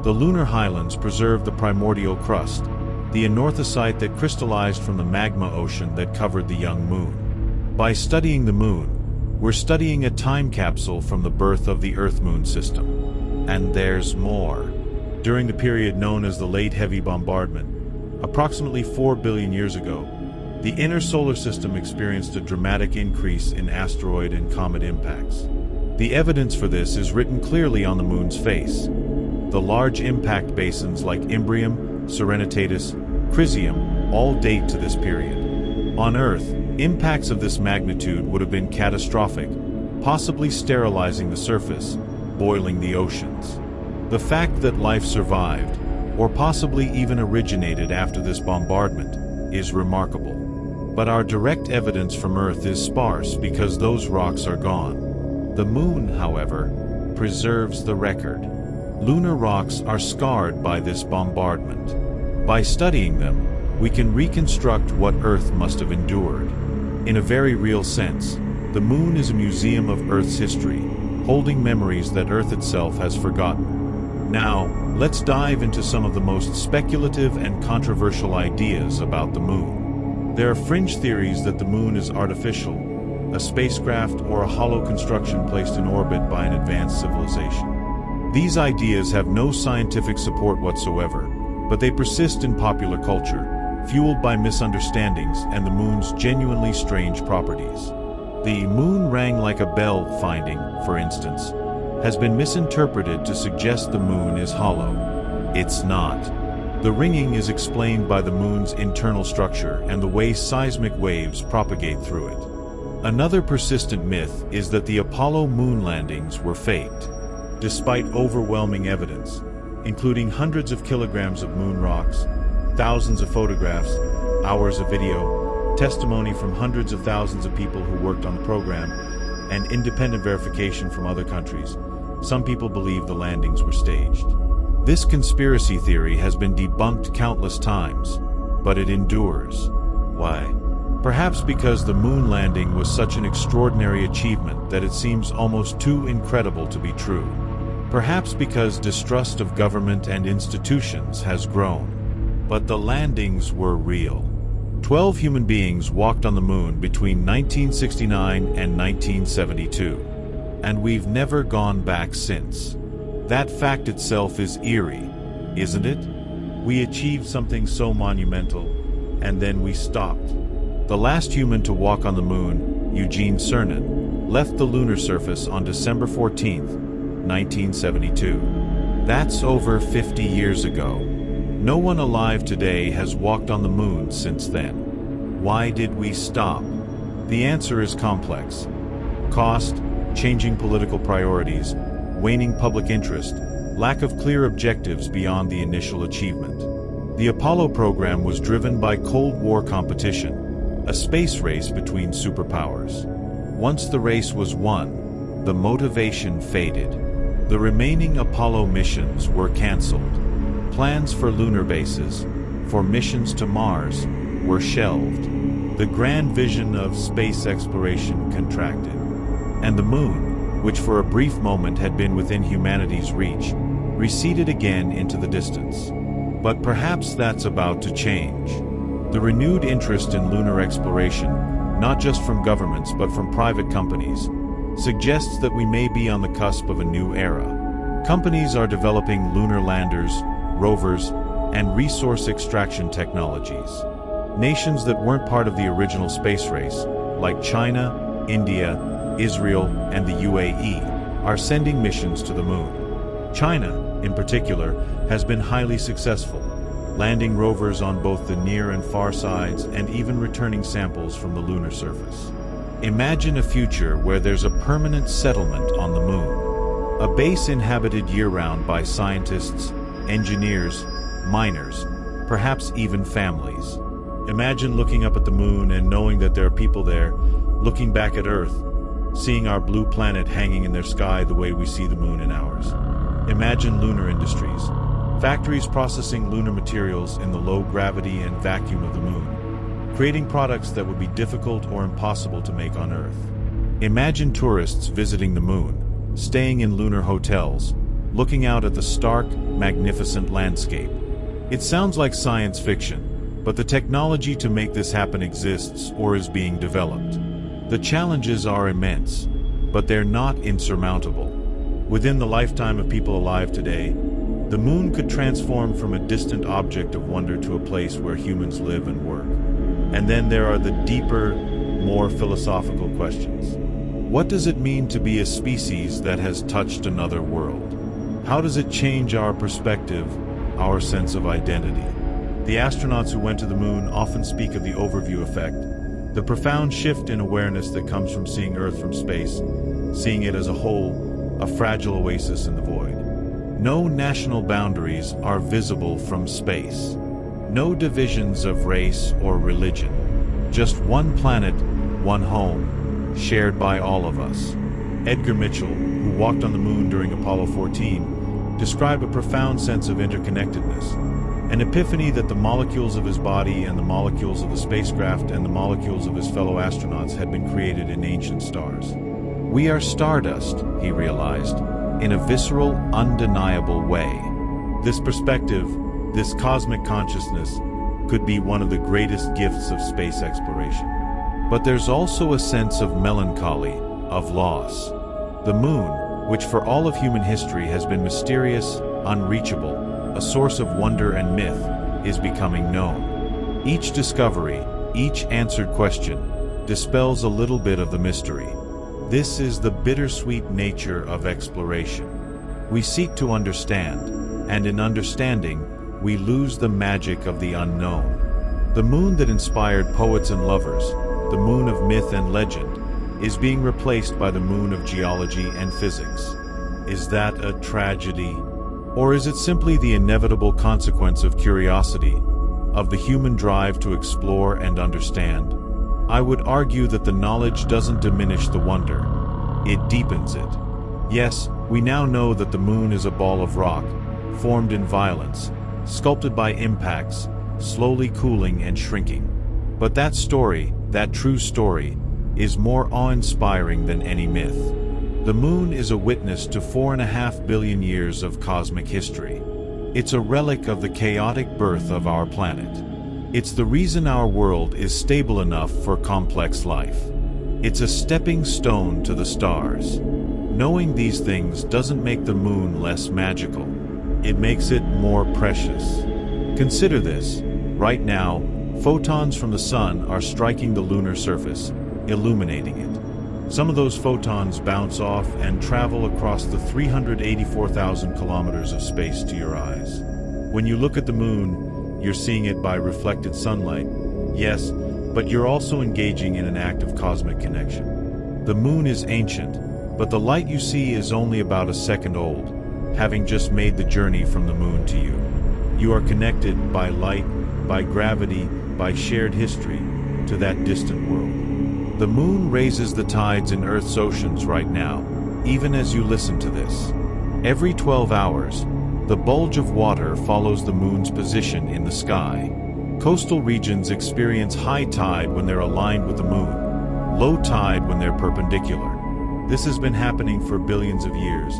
The lunar highlands preserve the primordial crust, the anorthosite that crystallized from the magma ocean that covered the young moon. By studying the moon, we're studying a time capsule from the birth of the Earth-Moon system. And there's more. During the period known as the Late Heavy Bombardment, approximately 4 billion years ago, the inner solar system experienced a dramatic increase in asteroid and comet impacts. The evidence for this is written clearly on the moon's face. The large impact basins like Imbrium, Serenitatis, Crisium all date to this period. On Earth, impacts of this magnitude would have been catastrophic, possibly sterilizing the surface, boiling the oceans. The fact that life survived, or possibly even originated after this bombardment, is remarkable. But our direct evidence from Earth is sparse because those rocks are gone. The moon, however, preserves the record. Lunar rocks are scarred by this bombardment. By studying them, we can reconstruct what Earth must have endured. In a very real sense, the moon is a museum of Earth's history, holding memories that Earth itself has forgotten. Now, let's dive into some of the most speculative and controversial ideas about the moon. There are fringe theories that the moon is artificial, a spacecraft or a hollow construction placed in orbit by an advanced civilization. These ideas have no scientific support whatsoever, but they persist in popular culture, fueled by misunderstandings and the moon's genuinely strange properties. The moon rang like a bell finding, for instance, has been misinterpreted to suggest the moon is hollow. It's not. The ringing is explained by the moon's internal structure and the way seismic waves propagate through it. Another persistent myth is that the Apollo moon landings were faked. Despite overwhelming evidence, including hundreds of kilograms of moon rocks, thousands of photographs, hours of video, testimony from hundreds of thousands of people who worked on the program, and independent verification from other countries, some people believe the landings were staged. This conspiracy theory has been debunked countless times, but it endures. Why? Perhaps because the moon landing was such an extraordinary achievement that it seems almost too incredible to be true. Perhaps because distrust of government and institutions has grown. But the landings were real. 12 human beings walked on the moon between 1969 and 1972. And we've never gone back since. That fact itself is eerie, isn't it? We achieved something so monumental, and then we stopped. The last human to walk on the moon, Eugene Cernan, left the lunar surface on December 14, 1972. That's over 50 years ago. No one alive today has walked on the moon since then. Why did we stop? The answer is complex. Cost, changing political priorities, waning public interest, lack of clear objectives beyond the initial achievement. The Apollo program was driven by Cold War competition, a space race between superpowers. Once the race was won, the motivation faded. The remaining Apollo missions were canceled. Plans for lunar bases, for missions to Mars, were shelved. The grand vision of space exploration contracted. And the moon, which for a brief moment had been within humanity's reach, receded again into the distance. But perhaps that's about to change. The renewed interest in lunar exploration, not just from governments but from private companies, suggests that we may be on the cusp of a new era. Companies are developing lunar landers, rovers, and resource extraction technologies. Nations that weren't part of the original space race, like China, India, Israel, and the UAE, are sending missions to the moon. China, in particular, has been highly successful, landing rovers on both the near and far sides and even returning samples from the lunar surface. Imagine a future where there's a permanent settlement on the moon, a base inhabited year-round by scientists, engineers, miners, perhaps even families. Imagine looking up at the moon and knowing that there are people there, looking back at Earth, seeing our blue planet hanging in their sky the way we see the moon in ours. Imagine lunar industries, factories processing lunar materials in the low gravity and vacuum of the moon, creating products that would be difficult or impossible to make on Earth. Imagine tourists visiting the moon, staying in lunar hotels, looking out at the stark, magnificent landscape. It sounds like science fiction, but the technology to make this happen exists or is being developed. The challenges are immense, but they're not insurmountable. Within the lifetime of people alive today, the moon could transform from a distant object of wonder to a place where humans live and work. And then there are the deeper, more philosophical questions. What does it mean to be a species that has touched another world? How does it change our perspective, our sense of identity? The astronauts who went to the moon often speak of the overview effect, the profound shift in awareness that comes from seeing Earth from space, seeing it as a whole, a fragile oasis in the void. No national boundaries are visible from space. No divisions of race or religion. Just one planet, one home, shared by all of us. Edgar Mitchell, who walked on the moon during Apollo 14, described a profound sense of interconnectedness, an epiphany that the molecules of his body and the molecules of the spacecraft and the molecules of his fellow astronauts had been created in ancient stars. We are stardust, he realized, in a visceral, undeniable way. This perspective, this cosmic consciousness, could be one of the greatest gifts of space exploration. But there's also a sense of melancholy, of loss. The moon, which for all of human history has been mysterious, unreachable, a source of wonder and myth, is becoming known. Each discovery, each answered question, dispels a little bit of the mystery. This is the bittersweet nature of exploration. We seek to understand, and in understanding, we lose the magic of the unknown. The moon that inspired poets and lovers, the moon of myth and legend, is being replaced by the moon of geology and physics. Is that a tragedy? Or is it simply the inevitable consequence of curiosity, of the human drive to explore and understand? I would argue that the knowledge doesn't diminish the wonder, it deepens it. Yes, we now know that the moon is a ball of rock, formed in violence, sculpted by impacts, slowly cooling and shrinking. But that story, that true story, is more awe-inspiring than any myth. The moon is a witness to 4.5 billion years of cosmic history. It's a relic of the chaotic birth of our planet. It's the reason our world is stable enough for complex life. It's a stepping stone to the stars. Knowing these things doesn't make the moon less magical. It makes it more precious. Consider this. Right now, photons from the sun are striking the lunar surface, illuminating it. Some of those photons bounce off and travel across the 384,000 kilometers of space to your eyes. When you look at the moon, you're seeing it by reflected sunlight, yes, but you're also engaging in an act of cosmic connection. The moon is ancient, but the light you see is only about a second old, having just made the journey from the moon to you. You are connected by light, by gravity, by shared history, to that distant world. The moon raises the tides in Earth's oceans right now, even as you listen to this. Every 12 hours, the bulge of water follows the moon's position in the sky. Coastal regions experience high tide when they're aligned with the moon, low tide when they're perpendicular. This has been happening for billions of years.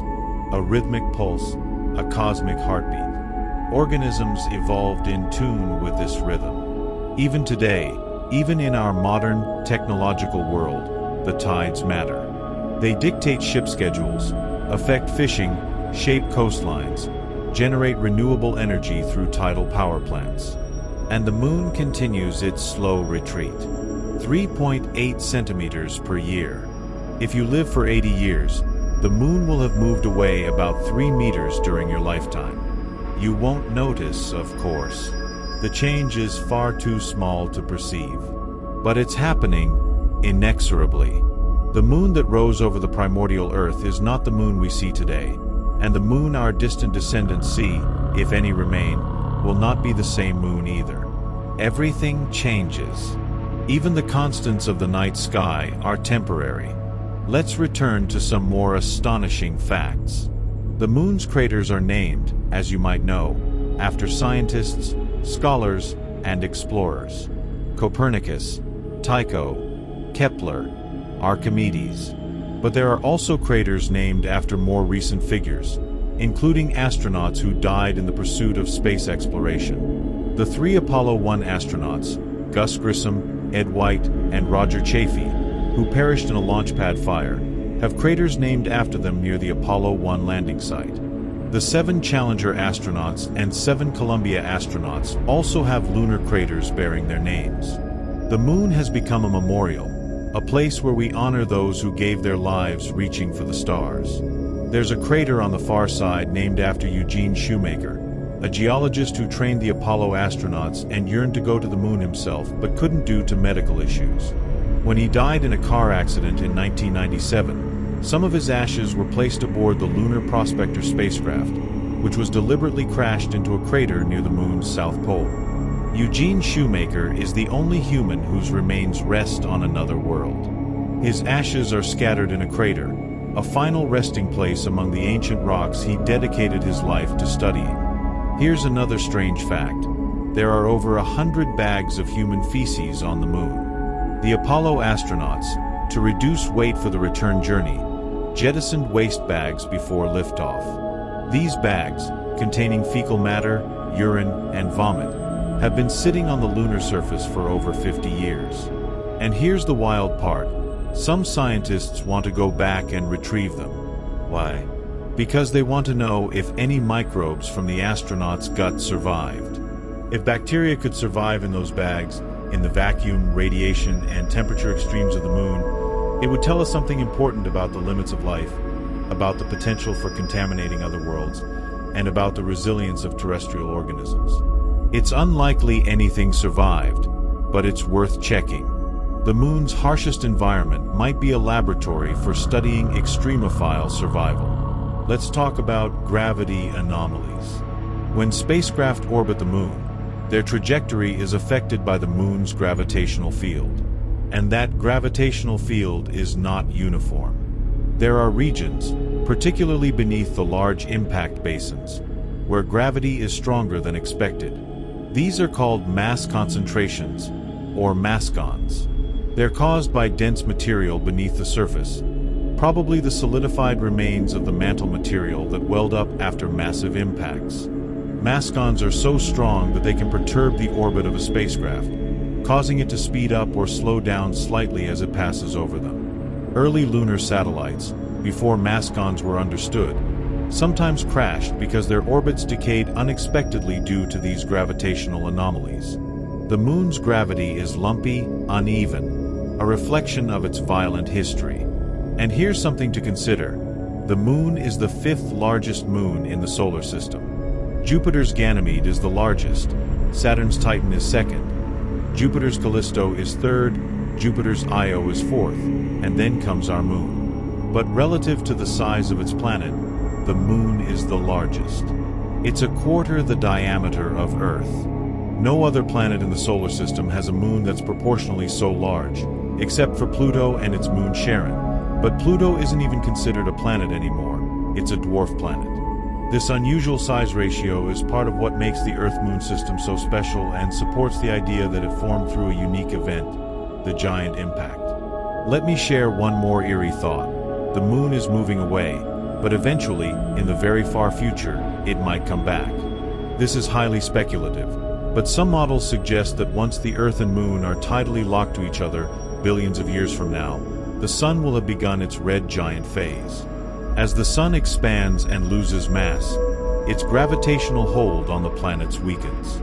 A rhythmic pulse, a cosmic heartbeat. Organisms evolved in tune with this rhythm. Even today, even in our modern, technological world, the tides matter. They dictate ship schedules, affect fishing, shape coastlines, generate renewable energy through tidal power plants. And the moon continues its slow retreat. 3.8 centimeters per year. If you live for 80 years, the moon will have moved away about 3 meters during your lifetime. You won't notice, of course. The change is far too small to perceive. But it's happening inexorably. The moon that rose over the primordial Earth is not the moon we see today, and the moon our distant descendants see, if any remain, will not be the same moon either. Everything changes. Even the constants of the night sky are temporary. Let's return to some more astonishing facts. The moon's craters are named, as you might know, after scientists, scholars, and explorers. Copernicus, Tycho, Kepler, Archimedes. But there are also craters named after more recent figures, including astronauts who died in the pursuit of space exploration. The 3 Apollo 1 astronauts, Gus Grissom, Ed White, and Roger Chaffee, who perished in a launchpad fire, have craters named after them near the Apollo 1 landing site. The 7 Challenger astronauts and 7 Columbia astronauts also have lunar craters bearing their names. The moon has become a memorial, a place where we honor those who gave their lives reaching for the stars. There's a crater on the far side named after Eugene Shoemaker, a geologist who trained the Apollo astronauts and yearned to go to the moon himself but couldn't due to medical issues. When he died in a car accident in 1997, some of his ashes were placed aboard the Lunar Prospector spacecraft, which was deliberately crashed into a crater near the moon's south pole. Eugene Shoemaker is the only human whose remains rest on another world. His ashes are scattered in a crater, a final resting place among the ancient rocks he dedicated his life to studying. Here's another strange fact. There are over 100 bags of human feces on the moon. The Apollo astronauts, to reduce weight for the return journey, jettisoned waste bags before liftoff. These bags, containing fecal matter, urine, and vomit, have been sitting on the lunar surface for over 50 years. And here's the wild part. Some scientists want to go back and retrieve them. Why? Because they want to know if any microbes from the astronauts' gut survived. If bacteria could survive in those bags, in the vacuum, radiation, and temperature extremes of the moon, it would tell us something important about the limits of life, about the potential for contaminating other worlds, and about the resilience of terrestrial organisms. It's unlikely anything survived, but it's worth checking. The moon's harshest environment might be a laboratory for studying extremophile survival. Let's talk about gravity anomalies. When spacecraft orbit the moon, their trajectory is affected by the moon's gravitational field. And that gravitational field is not uniform. There are regions, particularly beneath the large impact basins, where gravity is stronger than expected. These are called mass concentrations, or mascons. They're caused by dense material beneath the surface, probably the solidified remains of the mantle material that welled up after massive impacts. Mascons are so strong that they can perturb the orbit of a spacecraft, causing it to speed up or slow down slightly as it passes over them. Early lunar satellites, before mascons were understood, sometimes crashed because their orbits decayed unexpectedly due to these gravitational anomalies. The moon's gravity is lumpy, uneven, a reflection of its violent history. And here's something to consider. The moon is the 5th largest moon in the solar system. Jupiter's Ganymede is the largest, Saturn's Titan is 2nd, Jupiter's Callisto is 3rd, Jupiter's Io is 4th, and then comes our moon. But relative to the size of its planet, the moon is the largest. It's a quarter the diameter of Earth. No other planet in the solar system has a moon that's proportionally so large, except for Pluto and its moon Charon. But Pluto isn't even considered a planet anymore. It's a dwarf planet. This unusual size ratio is part of what makes the Earth-Moon system so special and supports the idea that it formed through a unique event, the giant impact. Let me share one more eerie thought. The moon is moving away, but eventually, in the very far future, it might come back. This is highly speculative, But some models suggest that once the Earth and Moon are tidally locked to each other billions of years from now, the Sun will have begun its red giant phase. As the Sun expands and loses mass, its gravitational hold on the planets weakens.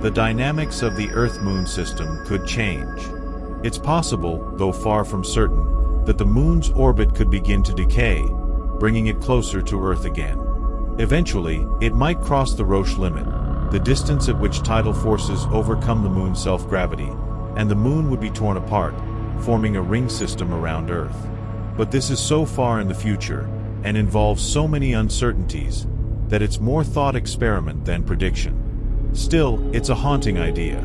The dynamics of the Earth-Moon system could change. It's possible, though far from certain, that the Moon's orbit could begin to decay, bringing it closer to Earth again. Eventually, it might cross the Roche limit, the distance at which tidal forces overcome the Moon's self-gravity, and the Moon would be torn apart, forming a ring system around Earth. But this is so far in the future, and involves so many uncertainties, that it's more thought experiment than prediction. Still, it's a haunting idea.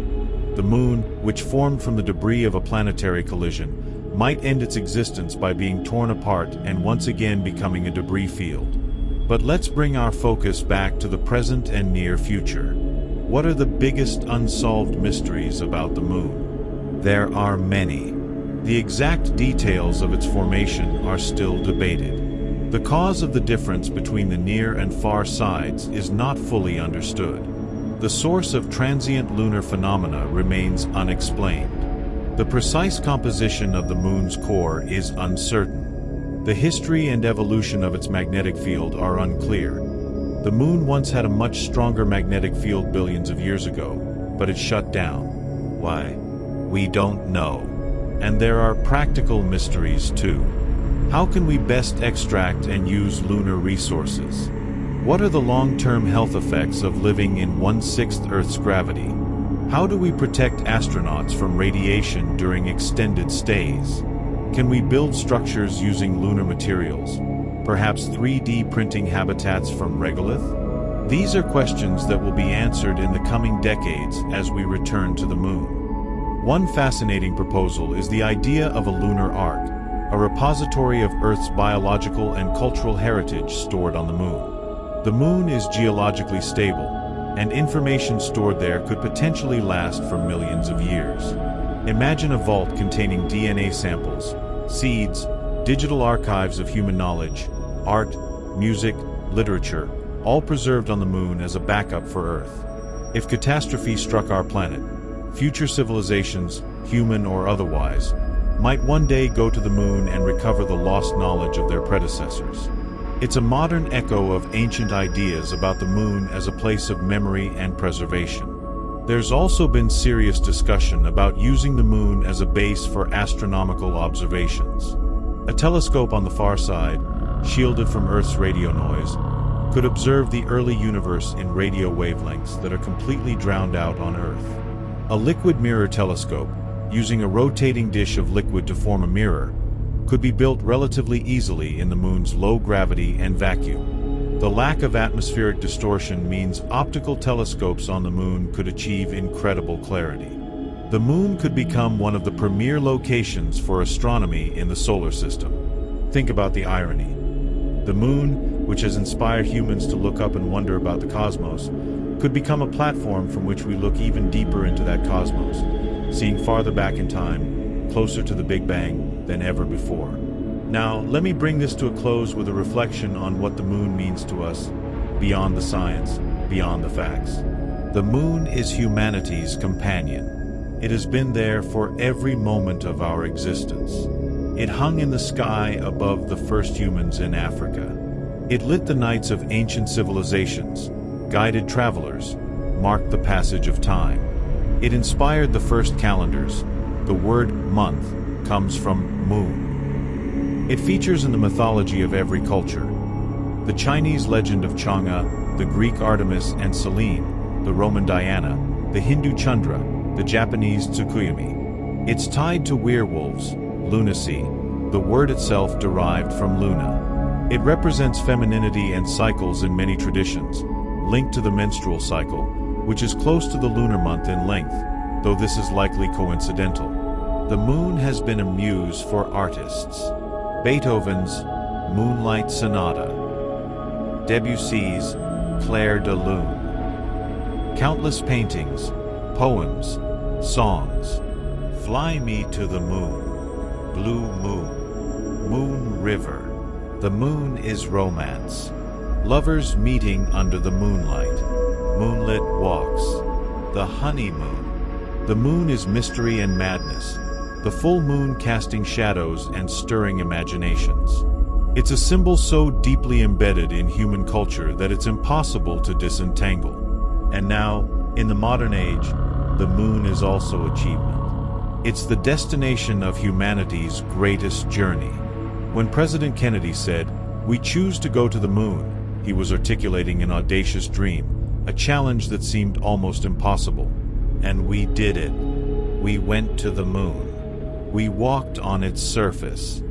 The Moon, which formed from the debris of a planetary collision, might end its existence by being torn apart and once again becoming a debris field. But let's bring our focus back to the present and near future. What are the biggest unsolved mysteries about the Moon? There are many. The exact details of its formation are still debated. The cause of the difference between the near and far sides is not fully understood. The source of transient lunar phenomena remains unexplained. The precise composition of the Moon's core is uncertain. The history and evolution of its magnetic field are unclear. The Moon once had a much stronger magnetic field billions of years ago, but it shut down. Why? We don't know. And there are practical mysteries too. How can we best extract and use lunar resources? What are the long-term health effects of living in 1/6 Earth's gravity? How do we protect astronauts from radiation during extended stays? Can we build structures using lunar materials? Perhaps 3D printing habitats from regolith? These are questions that will be answered in the coming decades as we return to the Moon. One fascinating proposal is the idea of a lunar ark, a repository of Earth's biological and cultural heritage stored on the Moon. The Moon is geologically stable, and information stored there could potentially last for millions of years. Imagine a vault containing DNA samples, seeds, digital archives of human knowledge, art, music, literature, all preserved on the Moon as a backup for Earth. If catastrophe struck our planet, future civilizations, human or otherwise, might one day go to the Moon and recover the lost knowledge of their predecessors. It's a modern echo of ancient ideas about the Moon as a place of memory and preservation. There's also been serious discussion about using the Moon as a base for astronomical observations. A telescope on the far side, shielded from Earth's radio noise, could observe the early universe in radio wavelengths that are completely drowned out on Earth. A liquid mirror telescope, using a rotating dish of liquid to form a mirror, could be built relatively easily in the Moon's low gravity and vacuum. The lack of atmospheric distortion means optical telescopes on the Moon could achieve incredible clarity. The Moon could become one of the premier locations for astronomy in the solar system. Think about the irony. The Moon, which has inspired humans to look up and wonder about the cosmos, could become a platform from which we look even deeper into that cosmos, seeing farther back in time, closer to the Big Bang than ever before. Now, let me bring this to a close with a reflection on what the Moon means to us, beyond the science, beyond the facts. The Moon is humanity's companion. It has been there for every moment of our existence. It hung in the sky above the first humans in Africa. It lit the nights of ancient civilizations, guided travelers, marked the passage of time. It inspired the first calendars. The word month comes from moon. It features in the mythology of every culture. The Chinese legend of Chang'e, the Greek Artemis and Selene, the Roman Diana, the Hindu Chandra, the Japanese Tsukuyomi. It's tied to werewolves, lunacy, the word itself derived from luna. It represents femininity and cycles in many traditions, linked to the menstrual cycle, which is close to the lunar month in length, though this is likely coincidental. The Moon has been a muse for artists. Beethoven's Moonlight Sonata, Debussy's Clair de Lune, countless paintings, poems, songs. Fly Me to the Moon, Blue Moon, Moon River. The Moon is romance. Lovers meeting under the moonlight, moonlit walks, The honeymoon. The moon is mystery and madness, the full moon casting shadows and stirring imaginations. It's a symbol so deeply embedded in human culture that it's impossible to disentangle. And now, in the modern age, the moon is also achievement. It's the destination of humanity's greatest journey. When President Kennedy said, "We choose to go to the moon," he was articulating an audacious dream, a challenge that seemed almost impossible. And we did it. We went to the moon. We walked on its surface.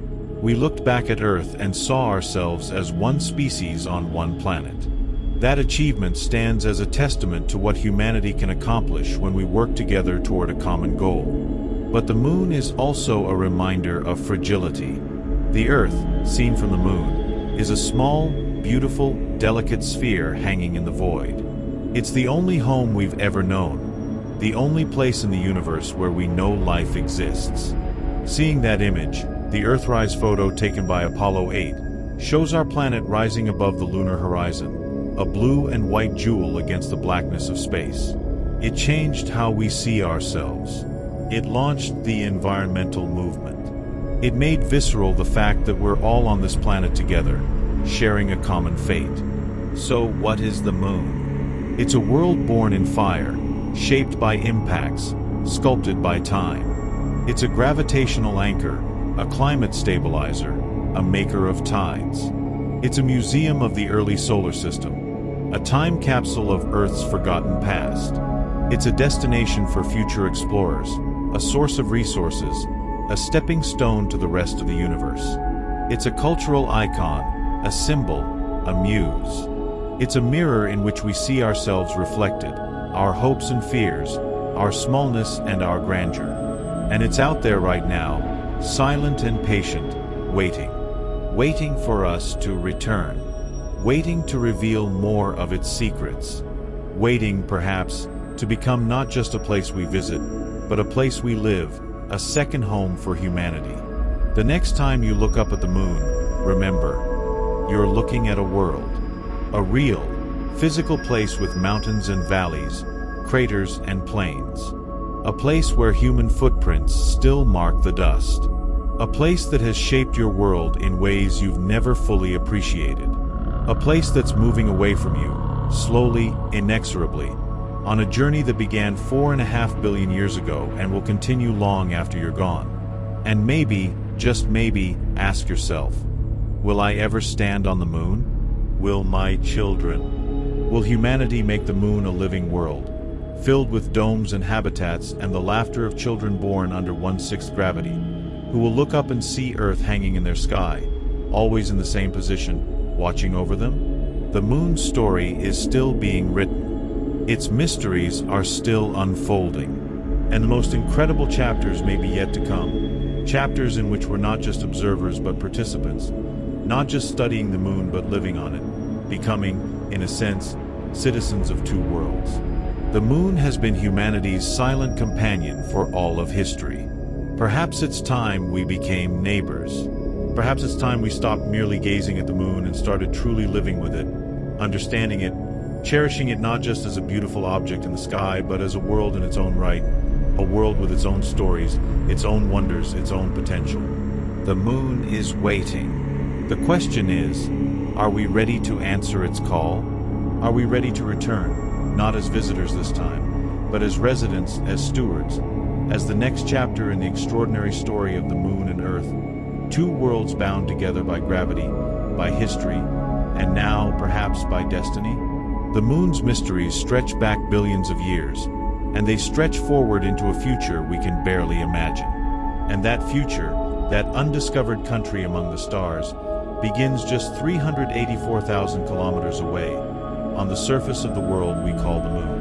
We looked back at Earth and saw ourselves as one species on one planet. That achievement stands as a testament to what humanity can accomplish when we work together toward a common goal. But the moon is also a reminder of fragility. The Earth, seen from the moon, is a small, beautiful, delicate sphere hanging in the void. It's the only home we've ever known, the only place in the universe where we know life exists. Seeing that image, the Earthrise photo taken by Apollo 8, shows our planet rising above the lunar horizon, a blue and white jewel against the blackness of space. It changed how we see ourselves. It launched the environmental movement. It made visceral the fact that we're all on this planet together, sharing a common fate. So what is the moon? It's a world born in fire, shaped by impacts, sculpted by time. It's a gravitational anchor, a climate stabilizer, a maker of tides. It's a museum of the early solar system, a time capsule of Earth's forgotten past. It's a destination for future explorers, a source of resources, a stepping stone to the rest of the universe. It's a cultural icon, a symbol, a muse. It's a mirror in which we see ourselves reflected, our hopes and fears, our smallness and our grandeur. And it's out there right now, silent and patient, waiting for us to return, waiting to reveal more of its secrets, waiting, perhaps, to become not just a place we visit, but a place we live, a second home for humanity. The next time you look up at the moon, remember, you're looking at a world, a real, physical place with mountains and valleys, craters and plains. A place where human footprints still mark the dust. A place that has shaped your world in ways you've never fully appreciated. A place that's moving away from you, slowly, inexorably, on a journey that began 4.5 billion years ago and will continue long after you're gone. And maybe, just maybe, ask yourself, will I ever stand on the moon? Will my children? Will humanity make the moon a living world, filled with domes and habitats and the laughter of children born under 1/6 gravity, who will look up and see Earth hanging in their sky, always in the same position, watching over them? The moon's story is still being written. Its mysteries are still unfolding. And the most incredible chapters may be yet to come. Chapters in which we're not just observers but participants, not just studying the moon but living on it, becoming, in a sense, citizens of two worlds. The moon has been humanity's silent companion for all of history. Perhaps it's time we became neighbors. Perhaps it's time we stopped merely gazing at the moon and started truly living with it, understanding it, cherishing it not just as a beautiful object in the sky, but as a world in its own right, a world with its own stories, its own wonders, its own potential. The moon is waiting. The question is, are we ready to answer its call? Are we ready to return? Not as visitors this time, but as residents, as stewards, as the next chapter in the extraordinary story of the moon and Earth, two worlds bound together by gravity, by history, and now, perhaps, by destiny? The moon's mysteries stretch back billions of years, and they stretch forward into a future we can barely imagine. And that future, that undiscovered country among the stars, begins just 384,000 kilometers away, on the surface of the world we call the moon.